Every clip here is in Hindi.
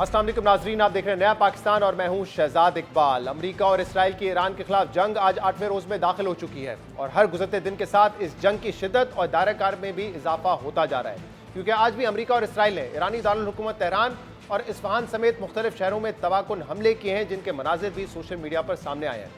अस्सलाम वालेकुम नाजरीन, आप देख रहे हैं नया पाकिस्तान और मैं हूं शहजाद इकबाल। अमेरिका और इसराइल की ईरान के खिलाफ जंग आज 8वें रोज में दाखिल हो चुकी है और हर गुजरते दिन के साथ इस जंग की शिद्दत और दायराकार में भी इजाफा होता जा रहा है, क्योंकि आज भी अमेरिका और इसराइल ने ईरानी दारुल हुकूमत तेहरान और इस्फहान समेत मुख्तलिफ शहरों में तबाहकुन हमले किए हैं, जिनके मनाजिर भी सोशल मीडिया पर सामने आए हैं।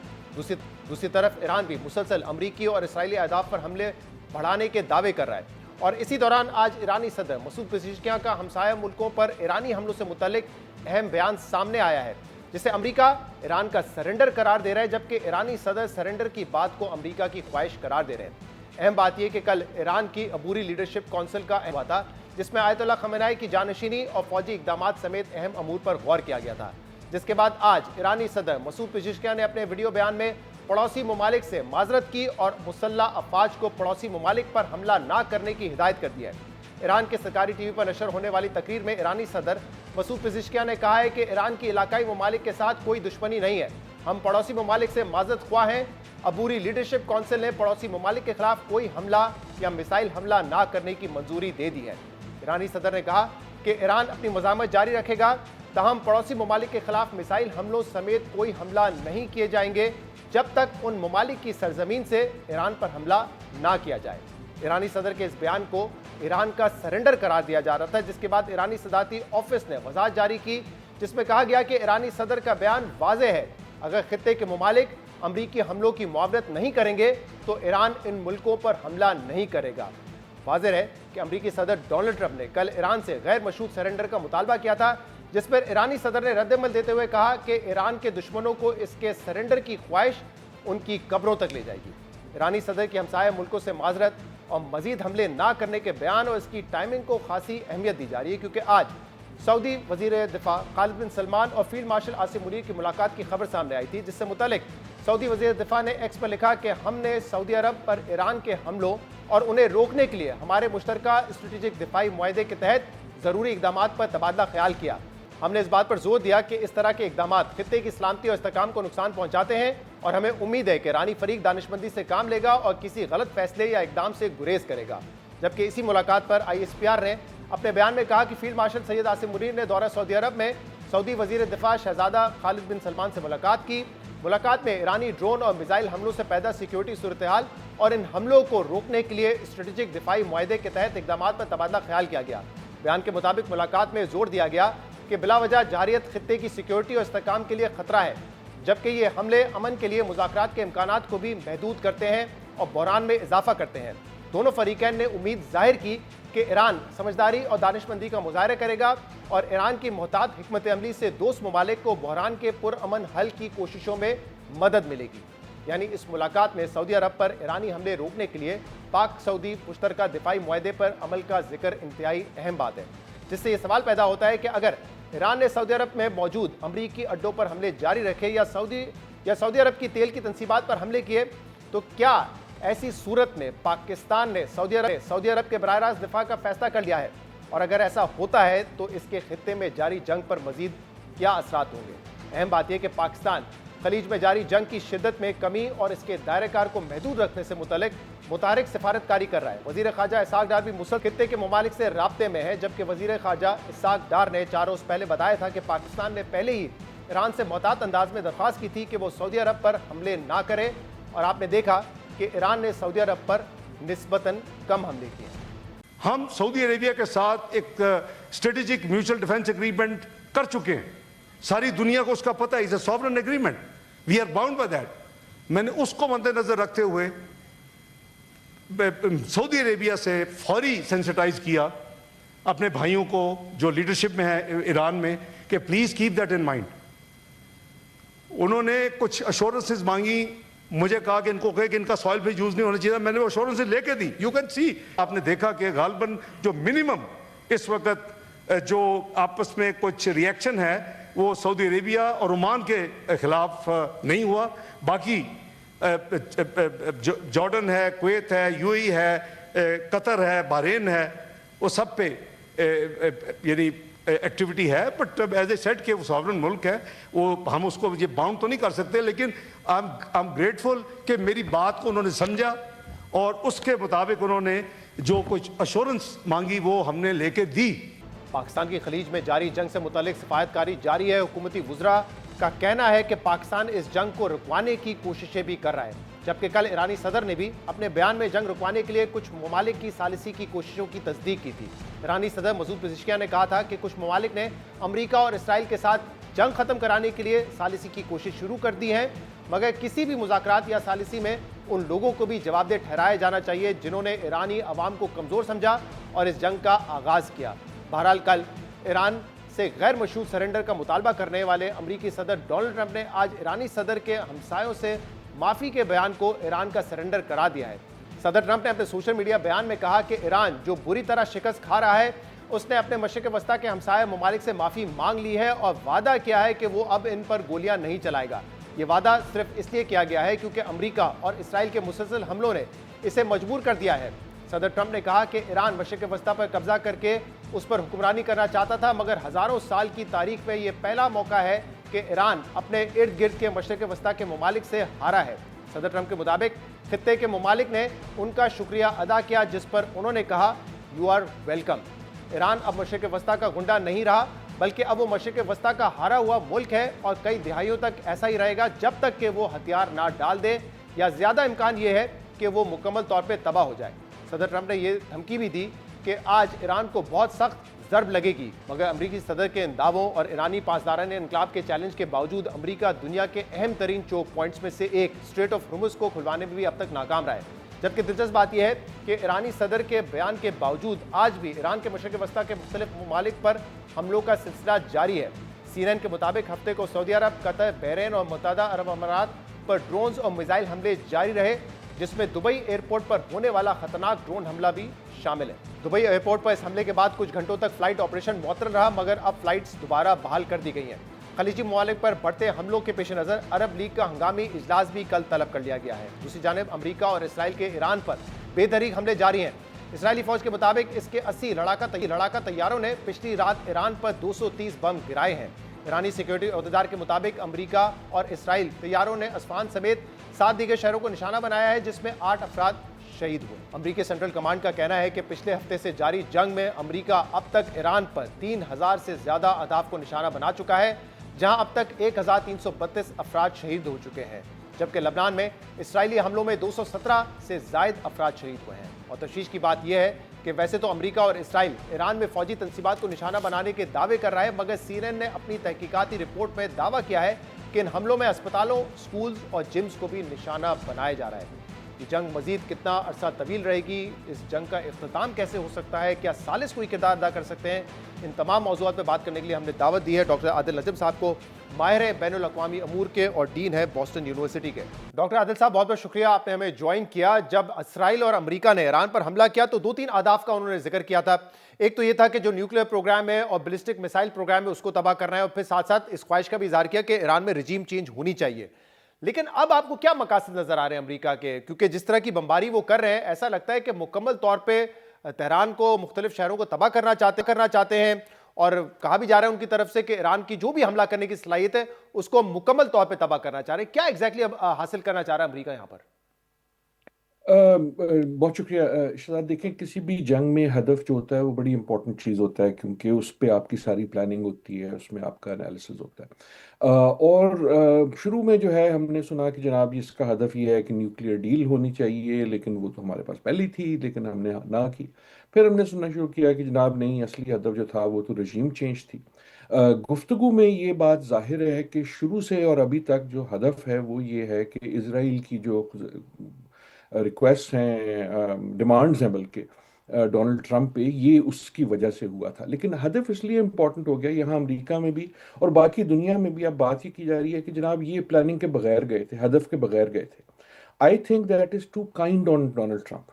दूसरी तरफ ईरान भी मुसलसल अमरीकी और इसराइली अहदाफ पर हमले बढ़ाने के दावे कर रहा है और इसी दौरान आज ईरानी सदर मसूद पेज़ेशकियान का हमसाया मुल्कों पर ईरानी हमलों से मुतल्लिक अहम बयान सामने आया है, जिसे अमेरिका ईरान का सरेंडर करार दे रहा है, जबकि ईरानी सदर सरेंडर की बात को अमेरिका की ख्वाहिश करार दे रहे हैं। अहम बात यह कि कल ईरान की अबूरी लीडरशिप काउंसिल का हुआ था, जिसमें आयतुल्लाह खमेनी की जानशीनी और फौजी इकदाम समेत अहम अमूर पर गौर किया गया था, जिसके बाद आज ईरानी सदर मसूद पेज़ेशकियान ने अपने वीडियो बयान में पड़ोसी ममालिक से माजरत की और मुसल्लह अफवाज को पड़ोसी ममालिक पर हमला ना करने की हिदायत कर दी है। ईरान के सरकारी टीवी पर नशर होने वाली तकरीर में ईरानी सदर मसूद पेज़ेशकियान ने कहा है कि ईरान की इलाकाई ममालिक के साथ कोई दुश्मनी नहीं है, हम पड़ोसी ममालिक से माजरत ख्वाह हैं। अबूरी लीडरशिप काउंसिल ने पड़ोसी ममालिक के खिलाफ कोई हमला या मिसाइल हमला ना करने की मंजूरी दे दी है। ईरानी सदर ने कहा कि ईरान अपनी मज़ामत जारी रखेगा, ताहम पड़ोसी ममालिक के खिलाफ मिसाइल हमलों समेत कोई हमला नहीं किए जाएंगे जब तक उन ममालिक की सरजमीन से ईरान पर हमला ना किया जाए। ईरानी सदर के इस बयान को ईरान का सरेंडर करार दिया जा रहा था, जिसके बाद ईरानी सदारती ऑफिस ने वजाहत जारी की, जिसमें कहा गया कि ईरानी सदर का बयान वाज़ेह है, अगर खित्ते के ममालिक अमरीकी हमलों की मुआवरत नहीं करेंगे तो ईरान इन मुल्कों पर हमला नहीं करेगा। वाज़ेह है कि अमरीकी सदर डोनाल्ड ट्रंप ने कल ईरान से गैर मशरूत सरेंडर का मुतालबा किया था, जिस पर ईरानी सदर ने रद्दमल देते हुए कहा कि ईरान के दुश्मनों को इसके सरेंडर की ख्वाहिश उनकी कब्रों तक ले जाएगी। ईरानी सदर की हमसाया मुल्कों से माजरत और मजीद हमले ना करने के बयान और इसकी टाइमिंग को खासी अहमियत दी जा रही है, क्योंकि आज सऊदी वजीर दिफा खालिद बिन सलमान और फील्ड मार्शल आसिम मुनीर की मुलाकात की खबर सामने आई थी, जिससे मुतल्लिक सऊदी वजीर दिफा ने एक्स पर लिखा कि हमने सऊदी अरब पर ईरान के हमलों और उन्हें रोकने के लिए हमारे मुश्तरका स्ट्रेटेजिक दिफाई मुआहदे के तहत ज़रूरी इकदाम पर तबादला ख्याल किया। हमने इस बात पर जोर दिया कि इस तरह के इकदाम खित्ते की सलामती और इस्तेहकाम को नुकसान पहुंचाते हैं और हमें उम्मीद है कि ईरानी फरीक दानिशमंदी से काम लेगा और किसी गलत फैसले या इकदाम से गुरेज करेगा। जबकि इसी मुलाकात पर ISPR ने अपने बयान में कहा कि फील्ड मार्शल सैयद आसिम मुनीर ने दौरा सऊदी अरब में सऊदी वजीर दिफा शहजादा खालिद बिन सलमान से मुलाकात की। मुलाकात में ईरानी ड्रोन और मिसाइल हमलों से पैदा सिक्योरिटी सूरत हाल और इन हमलों को रोकने के लिए स्ट्रेटेजिक दिफाई मुआहदे के तहत इकदाम पर तबादला ख्याल किया गया। बयान के मुताबिक मुलाकात में जोर दिया गया कि बिलावजह जारियत खित्ते की सिक्योरिटी और इस्तेहकाम के लिए खतरा है, जबकि ये हमले अमन के लिए मुज़ाकरात के इम्कानात को भी महदूद करते हैं और बहरान में इजाफा करते हैं। दोनों फरीकैन ने उम्मीद जाहिर की कि ईरान समझदारी और दानिशमंदी का मुजाहरा करेगा और ईरान की मोहतात हिकमत अमली से दोस्त ममालिक को बहरान के पुरअमन हल की कोशिशों में मदद मिलेगी। यानी इस मुलाकात में सऊदी अरब पर ईरानी हमले रोकने के लिए पाक सऊदी मुश्तरका दिफाई मुआहदे पर अमल का जिक्र इंतहाई अहम बात है, जिससे ये सवाल पैदा होता है कि अगर ईरान ने सऊदी अरब में मौजूद अमरीकी अड्डों पर हमले जारी रखे या सऊदी अरब की तेल की तनसीबात पर हमले किए, तो क्या ऐसी सूरत में पाकिस्तान ने सऊदी अरब के बराह रास्त दिफा का फैसला कर लिया है, और अगर ऐसा होता है तो इसके खित्ते में जारी जंग पर मजीद क्या असरात होंगे। अहम बात यह कि पाकिस्तान खलीज में जारी जंग की शिद्दत में कमी और इसके दायरेकार को महदूद रखने से मुतल्लिक मुतारिक सिफारतकारी कर रहा है। वजीर ख़ारजा इसाक डार भी मुसल खित्ते के ममालिक से राब्ते में है, जबकि वजीर ख़ारजा इसाक डार ने 4 रोज़ पहले बताया था कि पाकिस्तान ने पहले ही ईरान से मोहतात अंदाज में दरख्वास्त की थी कि वो सऊदी अरब पर हमले ना करे, और आपने देखा कि ईरान ने सऊदी अरब पर निस्बतन कम हमले किए। हम सऊदी अरेबिया के साथ एक स्ट्रेटेजिक म्यूचुअल डिफेंस एग्रीमेंट कर चुके हैं, सारी दुनिया को उसका पता है, is a sovereign agreement, we are bound by that. मैंने उसको मद्देनजर रखते हुए सऊदी अरेबिया से फौरी सेंसिटाइज किया अपने भाइयों को जो लीडरशिप में है ईरान में कि please keep that in mind. उन्होंने कुछ अश्योरेंसेस मांगी, मुझे कहा कि इनको कहे कि इनका सॉइल पे यूज नहीं होना चाहिए, मैंने वो अश्योरेंसेस लेके दी। यू कैन सी, आपने देखा कि गालबन जो मिनिमम इस वक्त जो आपस में कुछ रिएक्शन है वो सऊदी अरेबिया और ओमान के खिलाफ नहीं हुआ। बाकी जॉर्डन है, कुवैत है, UAE है, कतर है, बहरीन है, वो सब पे यानी एक्टिविटी है। बट एज ए सेट के वो सॉवरेन मुल्क है, वो हम उसको ये बाउंड तो नहीं कर सकते, लेकिन आई एम ग्रेटफुल कि मेरी बात को उन्होंने समझा और उसके मुताबिक उन्होंने जो कुछ अश्योरेंस मांगी वो हमने लेके दी। पाकिस्तान की खलीज में जारी जंग से मुतालिक सिफायतकारी जारी है। हुकूमती वुज़रा का कहना है कि पाकिस्तान इस जंग को रुकवाने की कोशिशें भी कर रहा है, जबकि कल ईरानी सदर ने भी अपने बयान में जंग रुकवाने के लिए कुछ ममालिक की सालिसी की कोशिशों की तस्दीक की थी। ईरानी सदर मसूद पेज़ेश्कियान ने कहा था कि कुछ ममालिक ने अमरीका और इसराइल के साथ जंग खत्म कराने के लिए सालिसी की कोशिश शुरू कर दी है, मगर किसी भी मुज़ाकरात या सालिसी में उन लोगों को भी जवाबदेह ठहराया जाना चाहिए जिन्होंने ईरानी अवाम को कमज़ोर समझा और इस जंग का आगाज़ किया। बहरहाल कल ईरान से गैर मशरूत सरेंडर का मुतालबा करने वाले अमरीकी सदर डोनाल्ड ट्रंप ने आज ईरानी सदर के हमसायों से माफ़ी के बयान को ईरान का सरेंडर करा दिया है। सदर ट्रंप ने अपने सोशल मीडिया बयान में कहा कि ईरान जो बुरी तरह शिकस्त खा रहा है, उसने अपने मशरिक़ वस्ता के हमसाया ममालिक से माफ़ी मांग ली है और वादा किया है कि वो अब इन पर गोलियां नहीं चलाएगा। ये वादा सिर्फ इसलिए किया गया है क्योंकि अमरीका और इसराइल के मुसलसल हमलों ने इसे मजबूर कर दिया है। सदर ट्रंप ने कहा कि ईरान मशरिक़ वस्ता पर कब्जा करके उस पर हुक्मरानी करना चाहता था, मगर हज़ारों साल की तारीख में ये पहला मौका है कि ईरान अपने इर्द गिर्द के मशरिक़ वस्ता के ममालिक से हारा है। सदर ट्रंप के मुताबिक खित्ते के ममालिक ने उनका शुक्रिया अदा किया, जिस पर उन्होंने कहा यू आर वेलकम। ईरान अब मशरिक़ वस्ता का गुंडा नहीं रहा, बल्कि अब वो मशरिक़ वस्ता का हारा हुआ मुल्क है और कई दिहाइयों तक ऐसा ही रहेगा जब तक कि वो हथियार ना डाल दे, या ज़्यादा इम्कान ये है कि वो मुकम्मल तौर पर तबाह हो जाए। सदर ट्रंप ने यह धमकी भी दी कि आज ईरान को बहुत सख्त ज़रब लगेगी, मगर अमरीकी सदर के इन दावों और ईरानी पासदारान इनकलाब के चैलेंज के बावजूद अमरीका दुनिया के अहम तरीन चोक पॉइंट्स में से एक स्ट्रेट ऑफ हुर्मुज़ को खुलवाने में भी अब तक नाकाम रहा है। जबकि दिलचस्प बात यह है कि ईरानी सदर के बयान के बावजूद आज भी ईरान के मशरिक़ वस्ता के मुख्तलिफ ममालिक पर हमलों का सिलसिला जारी है। CNN के मुताबिक हफ्ते को सऊदी अरब, कतर, बहरीन और मुत्तहदा अरब अमारात पर ड्रोन्स और मिसाइल हमले जारी रहे, जिसमें दुबई एयरपोर्ट पर होने वाला खतरनाक ड्रोन हमला भी शामिल है। दुबई एयरपोर्ट पर इस हमले के बाद कुछ घंटों तक फ्लाइट ऑपरेशन मुअत्तल रहा, मगर अब फ्लाइट्स दोबारा बहाल कर दी गई हैं। खलीजी ममालिक पर बढ़ते हमलों के पेश नज़र अरब लीग का हंगामी इजलास भी कल तलब कर लिया गया है। दूसरी जानिब अमरीका और इसराइल के ईरान पर बेदरीग हमले जारी हैं। इसराइली फौज के मुताबिक इसके 80 लड़ाका तैयारों ने पिछली रात ईरान पर 230 बम गिराए हैं। ईरानी सिक्योरिटी अहदेदार के मुताबिक अमरीका और इसराइल तैयारों ने अस्फहान समेत 7 दीगर शहरों को निशाना बनाया है, जिसमें 8 अफराद शहीद हुए। अमरीकी सेंट्रल कमांड का कहना है कि पिछले हफ्ते से जारी जंग में अमरीका अब तक ईरान पर 3000 से ज्यादा अहदाफ को निशाना बना चुका है, जहां अब तक 1332 अफराद शहीद हो चुके हैं, जबकि लबनान में इसराइली हमलों में 217 से जायद अफराद शहीद हुए हैं। और तशवीश की बात यह है कि वैसे तो अमरीका और इसराइल ईरान में फौजी तंसीबात को निशाना बनाने के दावे कर रहा है, मगर CNN ने अपनी तहकीकाती रिपोर्ट में दावा किया है कि इन हमलों में अस्पतालों, स्कूल्स और जिम्स को भी निशाना बनाया जा रहा है। ये जंग मजीद कितना अरसा तवील रहेगी, इस जंग का इख्तिताम कैसे हो सकता है, क्या सालिस कोई किरदार अदा कर सकते हैं, इन तमाम मौज़ूआत पर बात करने के लिए हमने दावत दी है डॉक्टर आदिल नजम साहब को, माहिर बैनुल अक़वामी अमूर के और डीन है बॉस्टन यूनिवर्सिटी के। डॉक्टर आदिल साहब, बहुत बहुत शुक्रिया, आपने हमें ज्वाइन किया। जब इसराइल और अमरीका ने ईरान पर हमला किया तो 2-3 अहदाफ का उन्होंने जिक्र किया था। एक तो ये था कि जो न्यूक्लियर प्रोग्राम है और बैलिस्टिक मिसाइल प्रोग्राम है उसको तबाह करना है, और फिर साथ साथ इस ख्वाहिश का भी इज़हार किया कि ईरान में रजीम चेंज होनी चाहिए। लेकिन अब आपको क्या मकासद नजर आ रहे हैं अमरीका के? क्योंकि जिस तरह की बमबारी वो कर रहे हैं, ऐसा लगता है कि मुकम्मल तौर पर तेहरान को, मुख्तलिफ शहरों को तबाह करना चाहते हैं, और कहा भी जा रहा है उनकी तरफ से कि ईरान की जो भी हमला करने की सलाहियत है उसको मुकम्मल तौर पे तबाह करना चाह रहे हैं। क्या एग्जैक्टली अब हासिल करना चाह रहा है अमेरिका यहाँ पर? बहुत शुक्रिया शहजाद। देखें, किसी भी जंग में हदफ जो होता है वो बड़ी इंपॉर्टेंट चीज़ होता है, क्योंकि उस पर आपकी सारी प्लानिंग होती है, उसमें आपका एनालिसिस होता है। और शुरू में जो है हमने सुना कि जनाब इसका हदफ ये है कि न्यूक्लियर डील होनी चाहिए, लेकिन वो तो हमारे पास पहले थी, लेकिन हमने ना की। फिर हमने सुनना शुरू किया कि जनाब नहीं, असली हदफ जो था वो तो रजीम चेंज थी। गुफ्तगू में ये बात जाहिर है कि शुरू से और अभी तक जो हदफ है वो ये है कि इसराइल की जो रिक्वेस्ट हैं, डिमांड्स हैं, बल्कि डोनाल्ड ट्रंप पे, ये उसकी वजह से हुआ था। लेकिन हदफ इसलिए इम्पोर्टेंट हो गया यहाँ अमेरिका में भी और बाकी दुनिया में भी। अब बात ही की जा रही है कि जनाब ये प्लानिंग के बगैर गए थे, हदफ के बगैर गए थे। I think that is too kind on Donald Trump.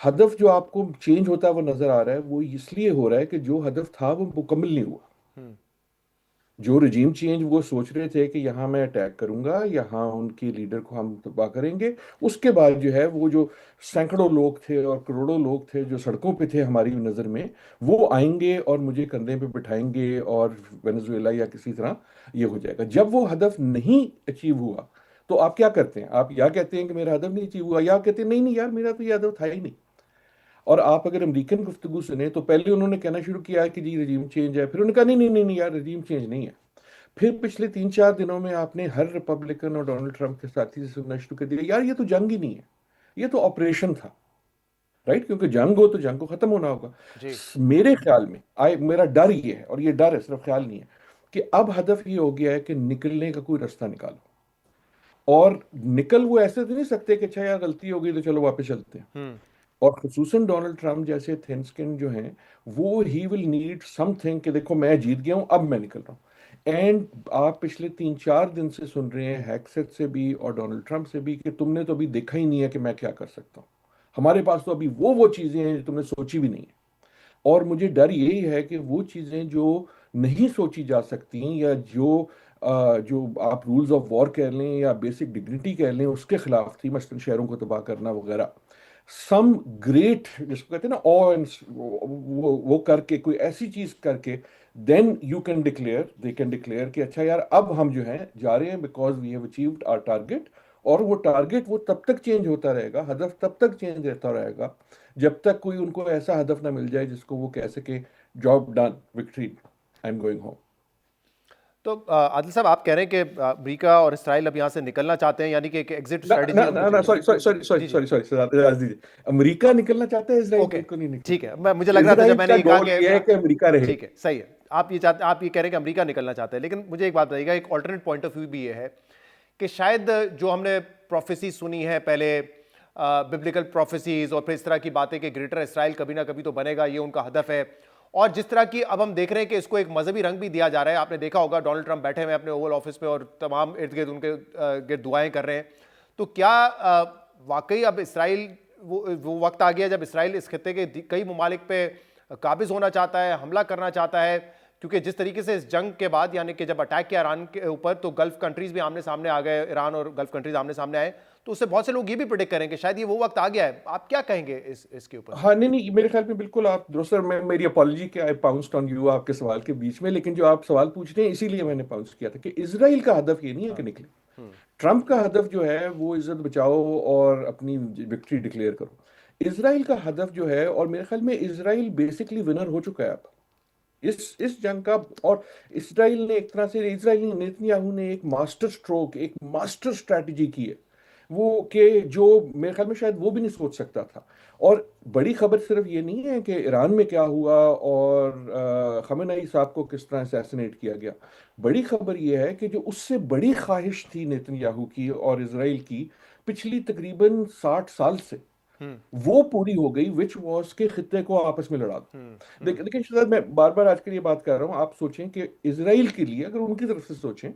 हदफ जो आपको चेंज होता है वो नज़र आ रहा है, वो इसलिए हो रहा है कि जो हदफ था वो मुकम्मल नहीं हुआ। जो रजीम चेंज वो सोच रहे थे कि यहाँ मैं अटैक करूंगा, यहाँ उनके लीडर को हम तबाह करेंगे, उसके बाद जो है वो जो सैकड़ों लोग थे और करोड़ों लोग थे जो सड़कों पे थे हमारी नज़र में, वो आएंगे और मुझे कंधे पे बिठाएंगे और वेनेजुएला या किसी तरह ये हो जाएगा। जब वो हदफ नहीं अचीव हुआ तो आप क्या करते हैं? आप या कहते हैं कि मेरा हदफ नहीं अचीव हुआ, या कहते हैं नहीं नहीं यार, मेरा तो ये हदफ था ही नहीं। और आप अगर अमेरिकन गुफ्तगू सुने तो पहले उन्होंने कहना शुरू किया कि जी रजीम चेंज है, फिर उन्होंने कहा नहीं नहीं नहीं नहीं यार रजीम चेंज नहीं है। फिर पिछले 3-4 दिनों में आपने हर रिपब्लिकन और डोनाल्ड ट्रंप के साथी से सुनना शुरू कर दिया यार ये तो जंग ही नहीं है, ये तो ऑपरेशन था। राइट, क्योंकि जंग हो तो जंग को खत्म होना होगा। जी। मेरे ख्याल में मेरा डर ये है, और ये डर है सिर्फ ख्याल नहीं है, कि अब हदफ ये हो गया है कि निकलने का कोई रास्ता निकालो। और निकल वो ऐसे तो नहीं सकते कि अच्छा यार गलती हो गई तो चलो वापस चलते हैं। हम्म। और खसूसन डोनाल्ड ट्रंप जैसे थिन स्किन जो हैं, वो ही विल नीड समथिंग कि देखो मैं जीत गया हूं अब मैं निकल रहा हूं। एंड आप पिछले 3-4 दिन से सुन रहे हैं हैक्सेट से भी और डोनाल्ड ट्रंप से भी कि तुमने तो अभी देखा ही नहीं है कि मैं क्या कर सकता हूं, हमारे पास तो अभी वो चीजें हैं जो तुमने सोची भी नहीं है। और मुझे डर यही है कि वो चीज़ें जो नहीं सोची जा सकती या जो आप रूल्स ऑफ वॉर कह लें या बेसिक डिग्निटी कह लें उसके खिलाफ थी, मसलन शहरों को तबाह करना वगैरह, सम ग्रेट जिसको कहते हैं ना वो करके कोई ऐसी चीज करके then you can declare they can declare कि अच्छा यार अब हम जो हैं जा रहे हैं because we have achieved our target. और वो टारगेट वो तब तक चेंज होता रहेगा, हदफ तब तक चेंज रहता रहेगा जब तक कोई उनको ऐसा हदफ ना मिल जाए जिसको वो कह सके job done, victory, I am going home. तो आदिल साहब, आप कह रहे हैं कि अमेरिका और इसराइल अब यहाँ से निकलना चाहते हैं, यानी कि एक एग्जिट ना स्ट्रेटजी ना उनको ना ना, चाहिए। सॉरी सॉरी सॉरी सॉरी जी जी। सॉरी सॉरी इजाज़त दीजिए, अमेरिका निकलना चाहता है, इसराइल ओके, बिल्कुल नहीं निकलना ठीक है। मुझे चाहता। लग रहा था जब इसराइल मैंने का ये कहा गोल कि ये है कि अमेरिका रहे। ठीक है, सही है। आप ये कह रहे हैं कि अमेरिका निकलना चाहता है, लेकिन मुझे एक बात बताइएगा, एक ऑल्टरनेट पॉइंट ऑफ व्यू भी ये है कि शायद जो हमने प्रोफेसी सुनी है पहले, बिब्लिकल प्रोफेसीज, और फिर इस तरह की बातें कि ग्रेटर इसराइल कभी ना कभी तो बनेगा, ये उनका हदफ है, और जिस तरह की अब हम देख रहे हैं कि इसको एक मजहबी रंग भी दिया जा रहा है। आपने देखा होगा डोनाल्ड ट्रंप बैठे हुए अपने ओवल ऑफिस में और तमाम इर्द गिर्द उनके गिर्द दुआएं कर रहे हैं। तो क्या वाकई अब इसराइल वो वक्त आ गया जब इसराइल इस खत्ते के कई ममालिक पे काबिज होना चाहता है, हमला करना चाहता है? क्योंकि जिस तरीके से इस जंग के बाद, यानी कि जब अटैक किया ईरान के ऊपर, तो गल्फ कंट्रीज भी आमने सामने आ गए, ईरान और गल्फ कंट्रीज आमने सामने आए, तो उससे बहुत से लोग ये भी प्रिडिक्ट करें कि शायद ये वो वक्त आ गया है। आप क्या कहेंगे इसके ऊपर? हाँ नहीं नहीं, मेरे ख्याल में बिल्कुल आप दुरुस्त सर, मैं मेरी अपॉलॉजी कि आई पाउंस्ड ऑन यू आपके सवाल के बीच में, लेकिन जो आप सवाल पूछ रहे हैं इसीलिए मैंने पाउंस किया था कि इसराइल का हदफ ये नहीं है कि निकले। ट्रंप का हदफ जो है वो इज्जत बचाओ और अपनी विक्ट्री डिक्लेयर करो। इसराइल का हदफ जो है, और मेरे ख्याल में इसराइल बेसिकली विनर हो चुका है अब इस जंग का। और इसराइल ने एक तरह से, इसराइली नेतन्याहू ने एक मास्टर स्ट्रोक, एक मास्टर स्ट्रैटेजी की है वो, कि जो मेरे ख्याल में शायद वो भी नहीं सोच सकता था। और बड़ी खबर सिर्फ ये नहीं है कि ईरान में क्या हुआ और खamenei साहब को किस तरह असैसिनेट किया गया। बड़ी खबर ये है कि जो उससे बड़ी ख्वाहिश थी नेतन्याहू की और इसराइल की पिछली तकरीबन 60 साल से, वो पूरी हो गई, विच वॉज के खित्ते को आपस में लड़ा दो। देखिए शायद मैं बार बार आजकल ये बात कर रहा हूँ, आप सोचें कि इसराइल के लिए अगर उनकी तरफ से सोचें,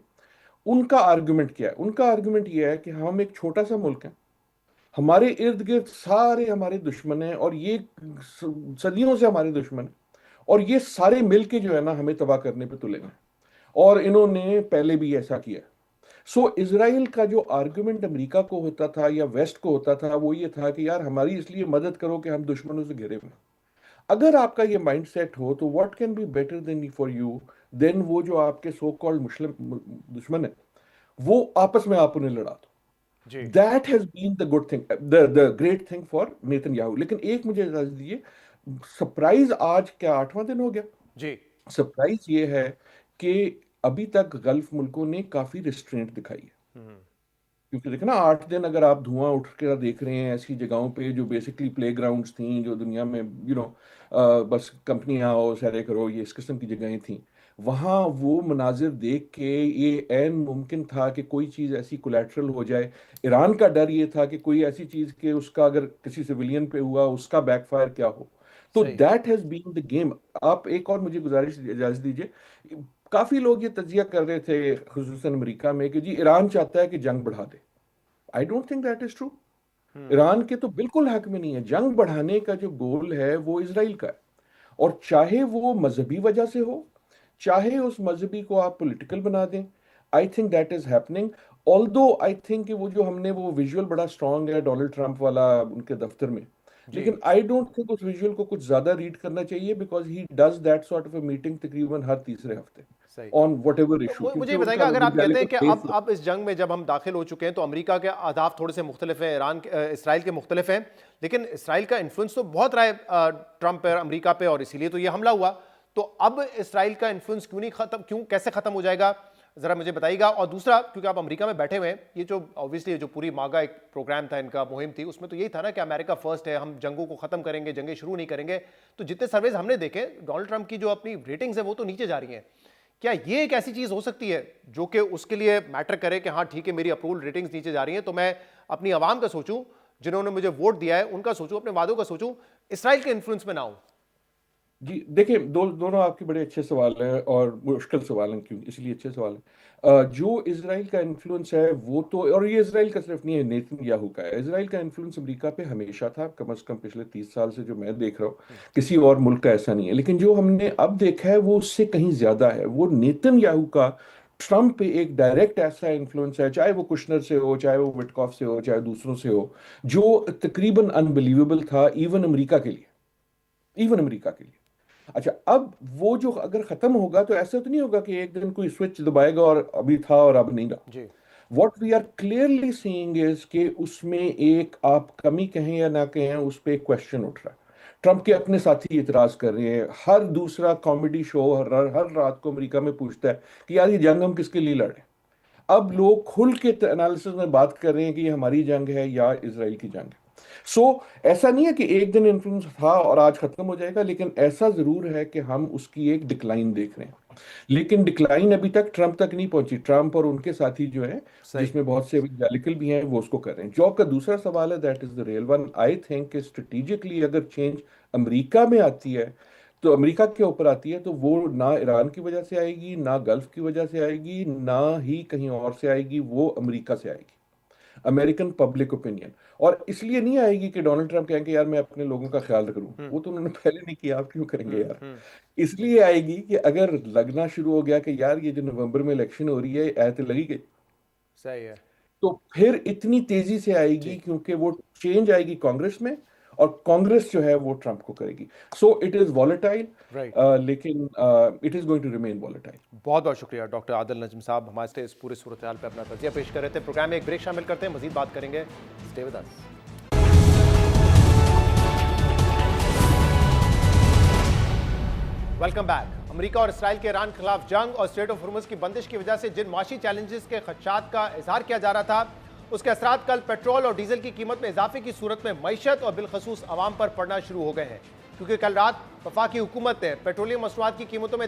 उनका आर्गुमेंट क्या है? उनका आर्गुमेंट ये है कि हम एक छोटा सा मुल्क है, हमारे इर्द गिर्द सारे हमारे दुश्मन हैं, और ये सदियों से हमारे दुश्मन हैं, और ये सारे मिलके जो है ना हमें तबाह करने पे तुले हैं, और इन्होंने पहले भी ऐसा किया। सो इसराइल का जो आर्गुमेंट अमेरिका को होता था या वेस्ट को होता था वो ये था कि यार हमारी इसलिए मदद करो कि हम दुश्मनों से घिरे हुए हैं। अगर आपका ये माइंड सेट हो तो what can be better than for you then वो जो आपके सो कॉल्ड मुस्लिम दुश्मन है वो आपस में आप उन्हें लड़ा दो। जी that has been the good thing, the great thing for Netanyahu. लेकिन एक मुझे इजाजत दीजिए, सरप्राइज आज क्या 8वां दिन हो गया? जी। सरप्राइज ये है कि अभी तक गल्फ मुल्कों ने काफी रिस्ट्रेंट दिखाई है। क्योंकि देखो ना, 8 दिन अगर आप धुआं उठ कर देख रहे हैं ऐसी जगहों पे जो बेसिकली प्ले ग्राउंड्स थी, जो दुनिया में बस कंपनियां और सैरे करो, ये इस किस्म की जगहें थी, वहाँ वो मनाजिर देख के ये ऐन मुमकिन था कि कोई चीज़ ऐसी कोलैटरल हो जाए। ईरान का डर ये था कि कोई ऐसी चीज़ कि उसका अगर किसी सिविलियन पे हुआ उसका बैकफायर क्या हो। तो सही। That has been the game. आप एक और मुझे गुजारिश इजाज़त दीजिए, काफ़ी लोग ये तज्जिया कर रहे थे खुसूसन अमेरिका में कि जी ईरान चाहता है कि जंग बढ़ा दे। I don't think that is true. Iran के तो बिल्कुल हक में नहीं है। जंग बढ़ाने का जो गोल है वो इसराइल का है, और चाहे वो मजहबी वजह से हो, चाहे उस मजहबी को आप पॉलिटिकल बना दें, आई think that is happening. Although I think कि वो जो हमने वो विजुअल बड़ा स्ट्रांग है डोनाल्ड ट्रंप वाला उनके दफ्तर में, जी लेकिन आई डोंट थिंक उस विजुअल को कुछ ज्यादा रीड करना चाहिए, because he does that sort of a meeting तकरीबन हर तीसरे हफ्ते। सही। On whatever issue. मुझे बताइएगा, अगर आप कहते हैं कि अब इस जंग में जब हम दाखिल हो चुके हैं तो अमेरिका के अहदाफ थोड़े से मुख्तलिफ हैं, इसराइल के मुख्तलिफ हैं, लेकिन इसराइल का इन्फ्लुएंस तो बहुत रहा है ट्रंप पर, अमेरिका पे, और इसीलिए तो ये हमला हुआ। तो अब इसराइल का इन्फ्लुएंस क्यों नहीं खत्म, क्यों, कैसे खत्म हो जाएगा, जरा मुझे बताइएगा। और दूसरा, क्योंकि आप अमेरिका में बैठे हुए हैं, ये जो ऑब्वियसली जो पूरी मागा एक प्रोग्राम था, इनका मुहिम थी, उसमें तो यही था ना कि अमेरिका फर्स्ट है, हम जंगों को खत्म करेंगे, जंगें शुरू नहीं करेंगे। तो जितने सर्वेज हमने देखे, डोनाल्ड ट्रंप की जो अपनी रेटिंग्स है वो तो नीचे जा रही हैं। क्या ये एक ऐसी चीज हो सकती है जो कि उसके लिए मैटर करे कि हाँ ठीक है, मेरी अप्रूवल रेटिंग्स नीचे जा रही हैं, तो मैं अपनी आवाम का सोचूं, जिन्होंने मुझे वोट दिया है उनका सोचूं, अपने वादों का सोचूं, इसराइल के इन्फ्लुएंस में ना हूं? जी देखिए, दोनों आपके बड़े अच्छे सवाल हैं और मुश्किल सवाल हैं, क्यों, इसलिए अच्छे सवाल हैं। जो इसराइल का इन्फ्लुएंस है वो तो, और ये इसराइल का सिर्फ नहीं है, नेतन्याहू का है। इसराइल का इन्फ्लुएंस अमेरिका पे हमेशा था, कम से कम पिछले 30 साल से जो मैं देख रहा हूँ, किसी और मुल्क का ऐसा नहीं है। लेकिन जो हमने अब देखा है वो उससे कहीं ज्यादा है। वो नेतन्याहू का ट्रंप पे एक डायरेक्ट ऐसा इन्फ्लुएंस है, चाहे वो कुशनर से हो, चाहे वो विटकॉफ से हो, चाहे दूसरों से हो, जो तकरीबन अनबिलीवेबल था इवन अमेरिका के लिए, इवन अमेरिका के लिए। अच्छा, अब वो जो अगर खत्म होगा तो ऐसा तो नहीं होगा कि एक दिन कोई स्विच दबाएगा और अभी था और अब नहीं रहा। जी। What we are clearly seeing is कि उसमें एक, आप कमी कहें या ना कहें, उस पर एक क्वेश्चन उठ रहा है। ट्रंप के अपने साथी इतराज कर रहे हैं। हर दूसरा कॉमेडी शो हर रात को अमेरिका में पूछता है कि यार ये जंग हम किसके लिए लड़ रहे हैं। अब लोग खुल के एनालिसिस में बात कर रहे हैं कि ये हमारी जंग है या इसराइल की जंग है। सो ऐसा नहीं है कि एक दिन इन्फ्लुएंस था और आज खत्म हो जाएगा, लेकिन ऐसा जरूर है कि हम उसकी एक डिक्लाइन देख रहे हैं। लेकिन डिक्लाइन अभी तक ट्रंप तक नहीं पहुंची। ट्रंप और उनके साथी जो है, जिसमें बहुत से इवेंजेलिकल भी हैं, वो उसको कर रहे हैं। जो का दूसरा सवाल है, that is the real one. I think strategically अगर चेंज अमेरिका में आती है, तो अमेरिका के ऊपर आती है, तो वो ना ईरान की वजह से आएगी, ना गल्फ की वजह से आएगी, ना ही कहीं और से आएगी, वो अमेरिका से आएगी, अमेरिकन पब्लिक ओपिनियन। और इसलिए नहीं आएगी कि डोनाल्ड ट्रंप कहेंगे यार मैं अपने लोगों का ख्याल करूं, वो तो उन्होंने पहले नहीं किया, आप क्यों करेंगे यार। इसलिए आएगी कि अगर लगना शुरू हो गया कि यार ये जो नवंबर में इलेक्शन हो रही है, ऐत लगी गई, सही है, तो फिर इतनी तेजी से आएगी, क्योंकि वो चेंज आएगी कांग्रेस में, और कांग्रेस जो है वो ट्रंप को करेगी। सो इट इज वॉलेटाइल, लेकिन it is going to remain volatile. बहुत बहुत शुक्रिया डॉक्टर आदिल नजम साहब, हमारे इस पूरे सूरत हाल पे अपना तजिया पेश कर रहे थे। प्रोग्राम में एक ब्रेक शामिल करते हैं, मजीद बात करेंगे। Stay with us. Welcome back. America और इसराइल के ईरान के खिलाफ जंग और स्ट्रेट ऑफ हॉर्मुज़ की बंदिश की वजह से जिन माशी चैलेंजेस के खदशात का इजहार किया जा रहा था, उसके असरात कल पेट्रोल और डीजल की कीमत में इजाफे की सूरत में मईशत और बिलखसूस आवाम पर पड़ना शुरू हो गए हैं। क्योंकि कल रात वफाकी हुकूमत ने पेट्रोलियम मसनूआत की कीमतों में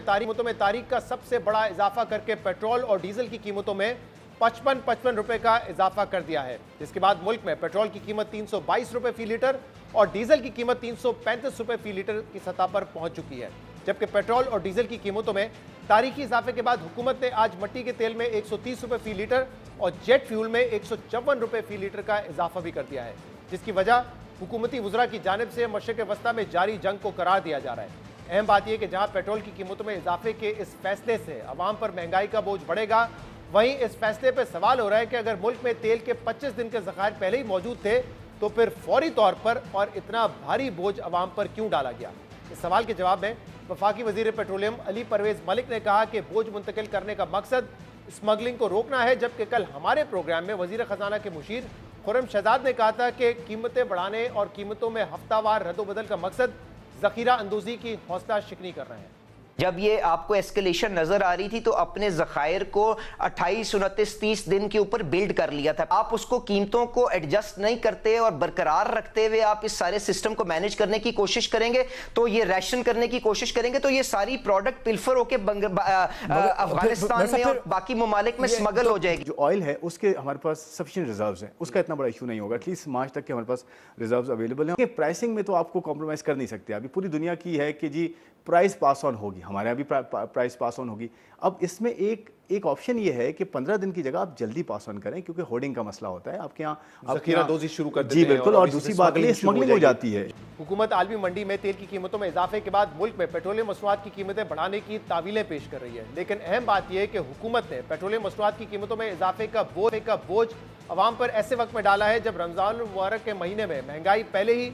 तारीख का सबसे बड़ा इजाफा करके पेट्रोल और डीजल की कीमतों में 55 रुपए का इजाफा कर दिया है, जिसके बाद मुल्क में पेट्रोल की कीमत 322 रुपए फी लीटर और डीजल की कीमत 335 रुपए फी लीटर की सतह पर पहुंच चुकी है। जबकि पेट्रोल और डीजल की कीमतों में तारीखी इजाफे के बाद हुकूमत ने आज मट्टी के तेल में 130 रुपए फी लीटर और जेट फ्यूल में 154 रुपए फी लीटर का इजाफा भी कर दिया है, जिसकी वजह हुकूमती वज़रा की जानिब से मशरिक़ वस्ता में जारी जंग को करार दिया जा रहा है। अहम बात यह कि जहां पेट्रोल की कीमतों में इजाफे के इस फैसले से अवाम पर महंगाई का बोझ बढ़ेगा, वहीं इस फैसले पर सवाल हो रहा है कि अगर मुल्क में तेल के 25 दिन के ज़खायर पहले ही मौजूद थे, तो फिर फौरी तौर पर और इतना भारी बोझ अवाम पर क्यों डाला गया। इस सवाल के जवाब में वफाकी वजीर पेट्रोलियम अली परवेज मलिक ने कहा कि बोझ मुंतकिल करने का मकसद स्मगलिंग को रोकना है, जबकि कल हमारे प्रोग्राम में वजीर खजाना के मुशीर खुर्रम शहजाद ने कहा था कि कीमतें बढ़ाने और कीमतों में हफ्तावार रद्दोबदल का मकसद जखीरा अंदोजी की हौसला शिकनी कर रहे हैं। जब ये आपको एस्केलेशन नजर आ रही थी तो अपने ज़खायर को 28, 29, 30 दिन के ऊपर बिल्ड कर लिया था। आप उसको कीमतों को एडजस्ट नहीं करते और बरकरार रखते हुए आप इस सारे सिस्टम को मैनेज करने की कोशिश करेंगे, तो ये रैशन करने की कोशिश करेंगे, तो ये सारी प्रोडक्ट पिल्फर होके अफगानिस्तान में और बाकी ममालिक में स्मगल हो जाएगी। जो ऑयल है उसके हमारे पास सफिशिएंट रिजर्व्स हैं, उसका इतना बड़ा इशू नहीं होगा। एटलीस्ट मार्च तक के हमारे पास रिजर्व्स अवेलेबल हैं। प्राइसिंग में तो आपको कॉम्प्रोमाइज़ कर नहीं सकते। अभी पूरी दुनिया की है कि जी प्राइस पास ऑन होगी, हमारे यहाँ भी प्राइस पास ऑन होगी। अब इसमें एक ऑप्शन ये है कि 15 दिन की जगह आप जल्दी पास ऑन करें, क्योंकि होर्डिंग का मसला होता है आपके यहाँ, ज़खीरादोज़ी शुरू कर देते हैं। जी बिल्कुल, और दूसरी बात ये स्मगलिंग हो जाती है। हुकूमत आलमी मंडी में तेल की कीमतों में इजाफे के बाद मुल्क में पेट्रोलियम मसनूआत की कीमतें बढ़ाने की तावीलें पेश कर रही है, लेकिन अहम बात यह है कि हुकूमत ने पेट्रोलियम मसनूआत की कीमतों में इजाफे का बोझ अवाम पर ऐसे वक्त में डाला है जब रमजान मुबारक के महीने में महंगाई पहले ही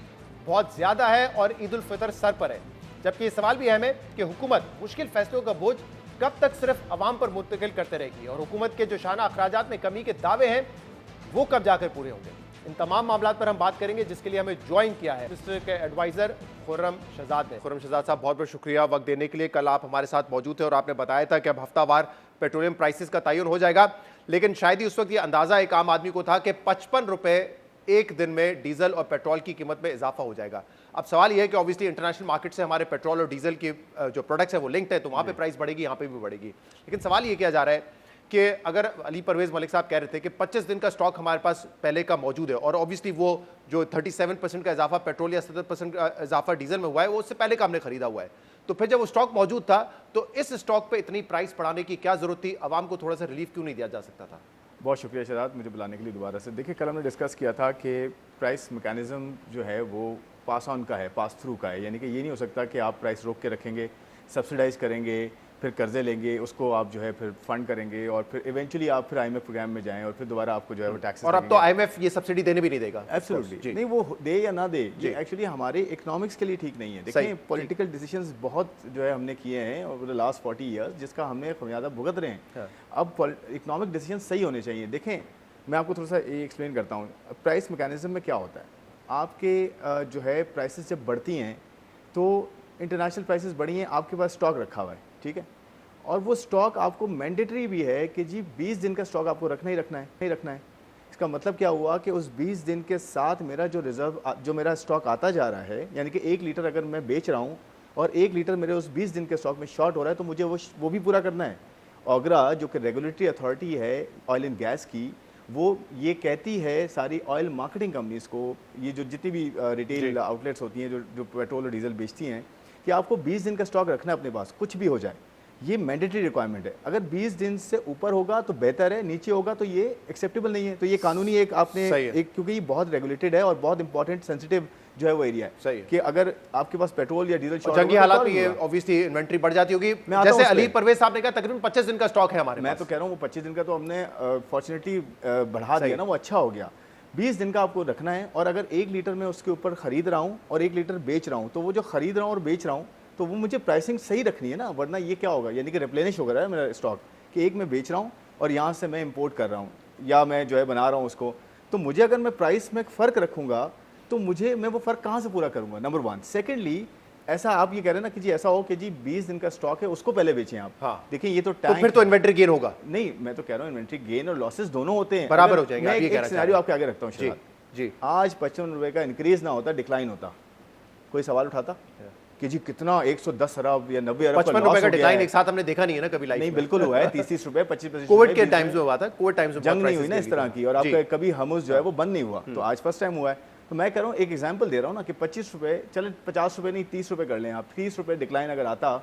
बहुत ज्यादा है और ईद उल फितर सर पर है। जबकि ये सवाल भी अहम है कि हुकूमत मुश्किल फैसलों का बोझ कब तक सिर्फ अवाम पर मुंतकिल करते रहेगी और हुकूमत के जो शाना अखराजात में कमी के दावे हैं वो कब जाकर पूरे होंगे। इन तमाम मामलों पर हम बात करेंगे, जिसके लिए हमें ज्वाइन किया है मिनिस्टर के एडवाइजर खुर्रम शहजाद ने। खुर्रम शहजाद साहब, बहुत बहुत शुक्रिया वक्त देने के लिए। कल आप हमारे साथ मौजूद थे और आपने बताया था कि अब हफ्तावार पेट्रोलियम प्राइसेस का तयन हो जाएगा, लेकिन शायद ही उस वक्त ये अंदाजा एक आम आदमी को था कि 55 रुपए एक दिन में डीजल और पेट्रोल की कीमत में इजाफा हो जाएगा। अब सवाल यह है कि ऑब्वियसली इंटरनेशनल मार्केट से हमारे पेट्रोल और डीजल की जो प्रोडक्ट्स है वो लिंक्ड है, तो वहाँ पे प्राइस बढ़ेगी, यहाँ पे भी बढ़ेगी। लेकिन सवाल ये किया जा रहा है कि अगर अली परवेज मलिक साहब कह रहे थे कि 25 दिन का स्टॉक हमारे पास पहले का मौजूद है और ऑब्वियसली वो जो 37% का इजाफा पेट्रोल या 70% का इजाफा डीजल में हुआ है वो उससे पहले का हमने खरीदा हुआ है, तो फिर जब वो स्टॉक मौजूद था तो इस स्टॉक पे इतनी प्राइस बढ़ाने की क्या जरूरत थी? आवाम को थोड़ा सा रिलीफ क्यों नहीं दिया जा सकता था? बहुत शुक्रिया शहजाद मुझे बुलाने के लिए दोबारा से। देखिए, कल हमने डिस्कस किया था कि प्राइस मैकेनिज्म जो है वो पास ऑन का है, पास थ्रू का है, यानी कि ये नहीं हो सकता कि आप प्राइस रोक के रखेंगे, सब्सिडाइज करेंगे, फिर कर्जे लेंगे, उसको आप जो है फिर फंड करेंगे और फिर इवेंचुअली आप फिर IMF प्रोग्राम में जाएं और फिर दोबारा आपको जो है वो टैक्सेस। और अब तो IMF ये सब्सिडी देने भी नहीं देगा। एब्सोल्युटली नहीं, वो दे या ना दे, ये एक्चुअली हमारे इकोनॉमिक्स के लिए ठीक नहीं है। देखिए, पॉलिटिकल डिसीजंस बहुत जो है हमने किए हैं ओवर द लास्ट 40 ईयर्स, जिसका हमने खमियाजा भुगत रहे हैं। अब इकोनॉमिक डिसीजन सही होने चाहिए। देखें, मैं आपको थोड़ा सा ये एक्सप्लेन करता हूँ प्राइस मैकेनिज्म में क्या होता है। आपके जो है प्राइसेस जब बढ़ती हैं तो इंटरनेशनल प्राइसेस बढ़ी हैं, आपके पास स्टॉक रखा हुआ है, ठीक है, और वो स्टॉक आपको मैंडेटरी भी है कि जी 20 दिन का स्टॉक आपको रखना ही रखना है, नहीं रखना है। इसका मतलब क्या हुआ कि उस 20 दिन के साथ मेरा जो रिजर्व जो मेरा स्टॉक आता जा रहा है, यानी कि 1 लीटर अगर मैं बेच रहा हूँ और 1 लीटर मेरे उस 20 दिन के स्टॉक में शॉर्ट हो रहा है तो मुझे वो भी पूरा करना है। ओगरा जो कि रेगुलेटरी अथॉरिटी है ऑयल एंड गैस की, वो ये कहती है सारी ऑयल मार्केटिंग कंपनीज को, ये जो जितनी भी रिटेल आउटलेट्स होती हैं जो पेट्रोल और डीजल बेचती हैं, कि आपको 20 दिन का स्टॉक रखना है अपने पास, कुछ भी हो जाए। ये मैंडेटरी रिक्वायरमेंट है। अगर 20 दिन से ऊपर होगा तो बेहतर है, नीचे होगा तो ये एक्सेप्टेबल नहीं है। तो ये कानूनी एक आपने एक, क्योंकि ये बहुत रेगुलेटेड है और बहुत इंपॉर्टेंट सेंसिटिव जो है वो एरिया है, सही है कि अगर आपके पास पेट्रोल या डीजल जंगी हालात में ये ऑब्वियसली इन्वेंट्री बढ़ जाती होगी। जैसे अली परवेज साहब ने कहा तकरीबन 25 दिन का स्टॉक है हमारे। मैं तो कह रहा हूँ वो 25 दिन का तो हमने फॉर्चुनेटली बढ़ा दिया ना, वो अच्छा हो गया। 20 दिन का आपको रखना है और अगर 1 लीटर में उसके ऊपर खरीद रहा हूँ और 1 लीटर बेच रहा हूँ, तो वो जो खरीद रहा हूँ और बेच रहा हूँ तो वो मुझे प्राइसिंग सही रखनी है ना, वरना ये क्या होगा, यानी कि रिप्लेनिश हो रहा है मेरा स्टॉक कि एक मैं बेच रहा हूँ और यहाँ से मैं इंपोर्ट कर रहा हूँ या मैं जो है बना रहा हूँ उसको, तो मुझे अगर मैं प्राइस में फ़र्क रखूँगा तो मैं वो फ़र्क कहाँ से पूरा करूँगा, नंबर 1। सेकेंडली, ऐसा आप ये कह रहे हैं ना कि जी ऐसा हो कि जी 20 दिन का स्टॉक है उसको पहले बेचें आप। हाँ। देखिए, ये तो फिर तो इन्वेंट्री गेन होगा। नहीं, मैं तो कह रहा हूँ इन्वेंट्री गेन और लॉसेस दोनों होते हैं, बराबर हो जाएंगे। मैं एक सिनेरियो आपके आगे रखता हूँ जी। आज 55 रुपये का इंक्रीज ना होता, डिक्लाइन होता, कोई सवाल उठाता कि जी कितना 110 अरब या 90 अरब 55 रुपए का डिक्लाइन एक साथ हमने देखा नहीं है ना कभी लाइफ में। नहीं, बिल्कुल हुआ है, 30 रुपए 25 कोविड के टाइम्स में हुआ था, कोविड टाइम्स में जंग नहीं हुई ना इस तरह की, और आपका कभी हमस जो है वो बंद नहीं हुआ, तो आज फर्स्ट टाइम हुआ है। तो मैं कह रहा हूँ, एक एग्जांपल दे रहा हूँ ना कि 25 रुपए, चले 50 रुपए नहीं 30 रुपए कर लें आप, 30 रुपए डिक्लाइन अगर आता,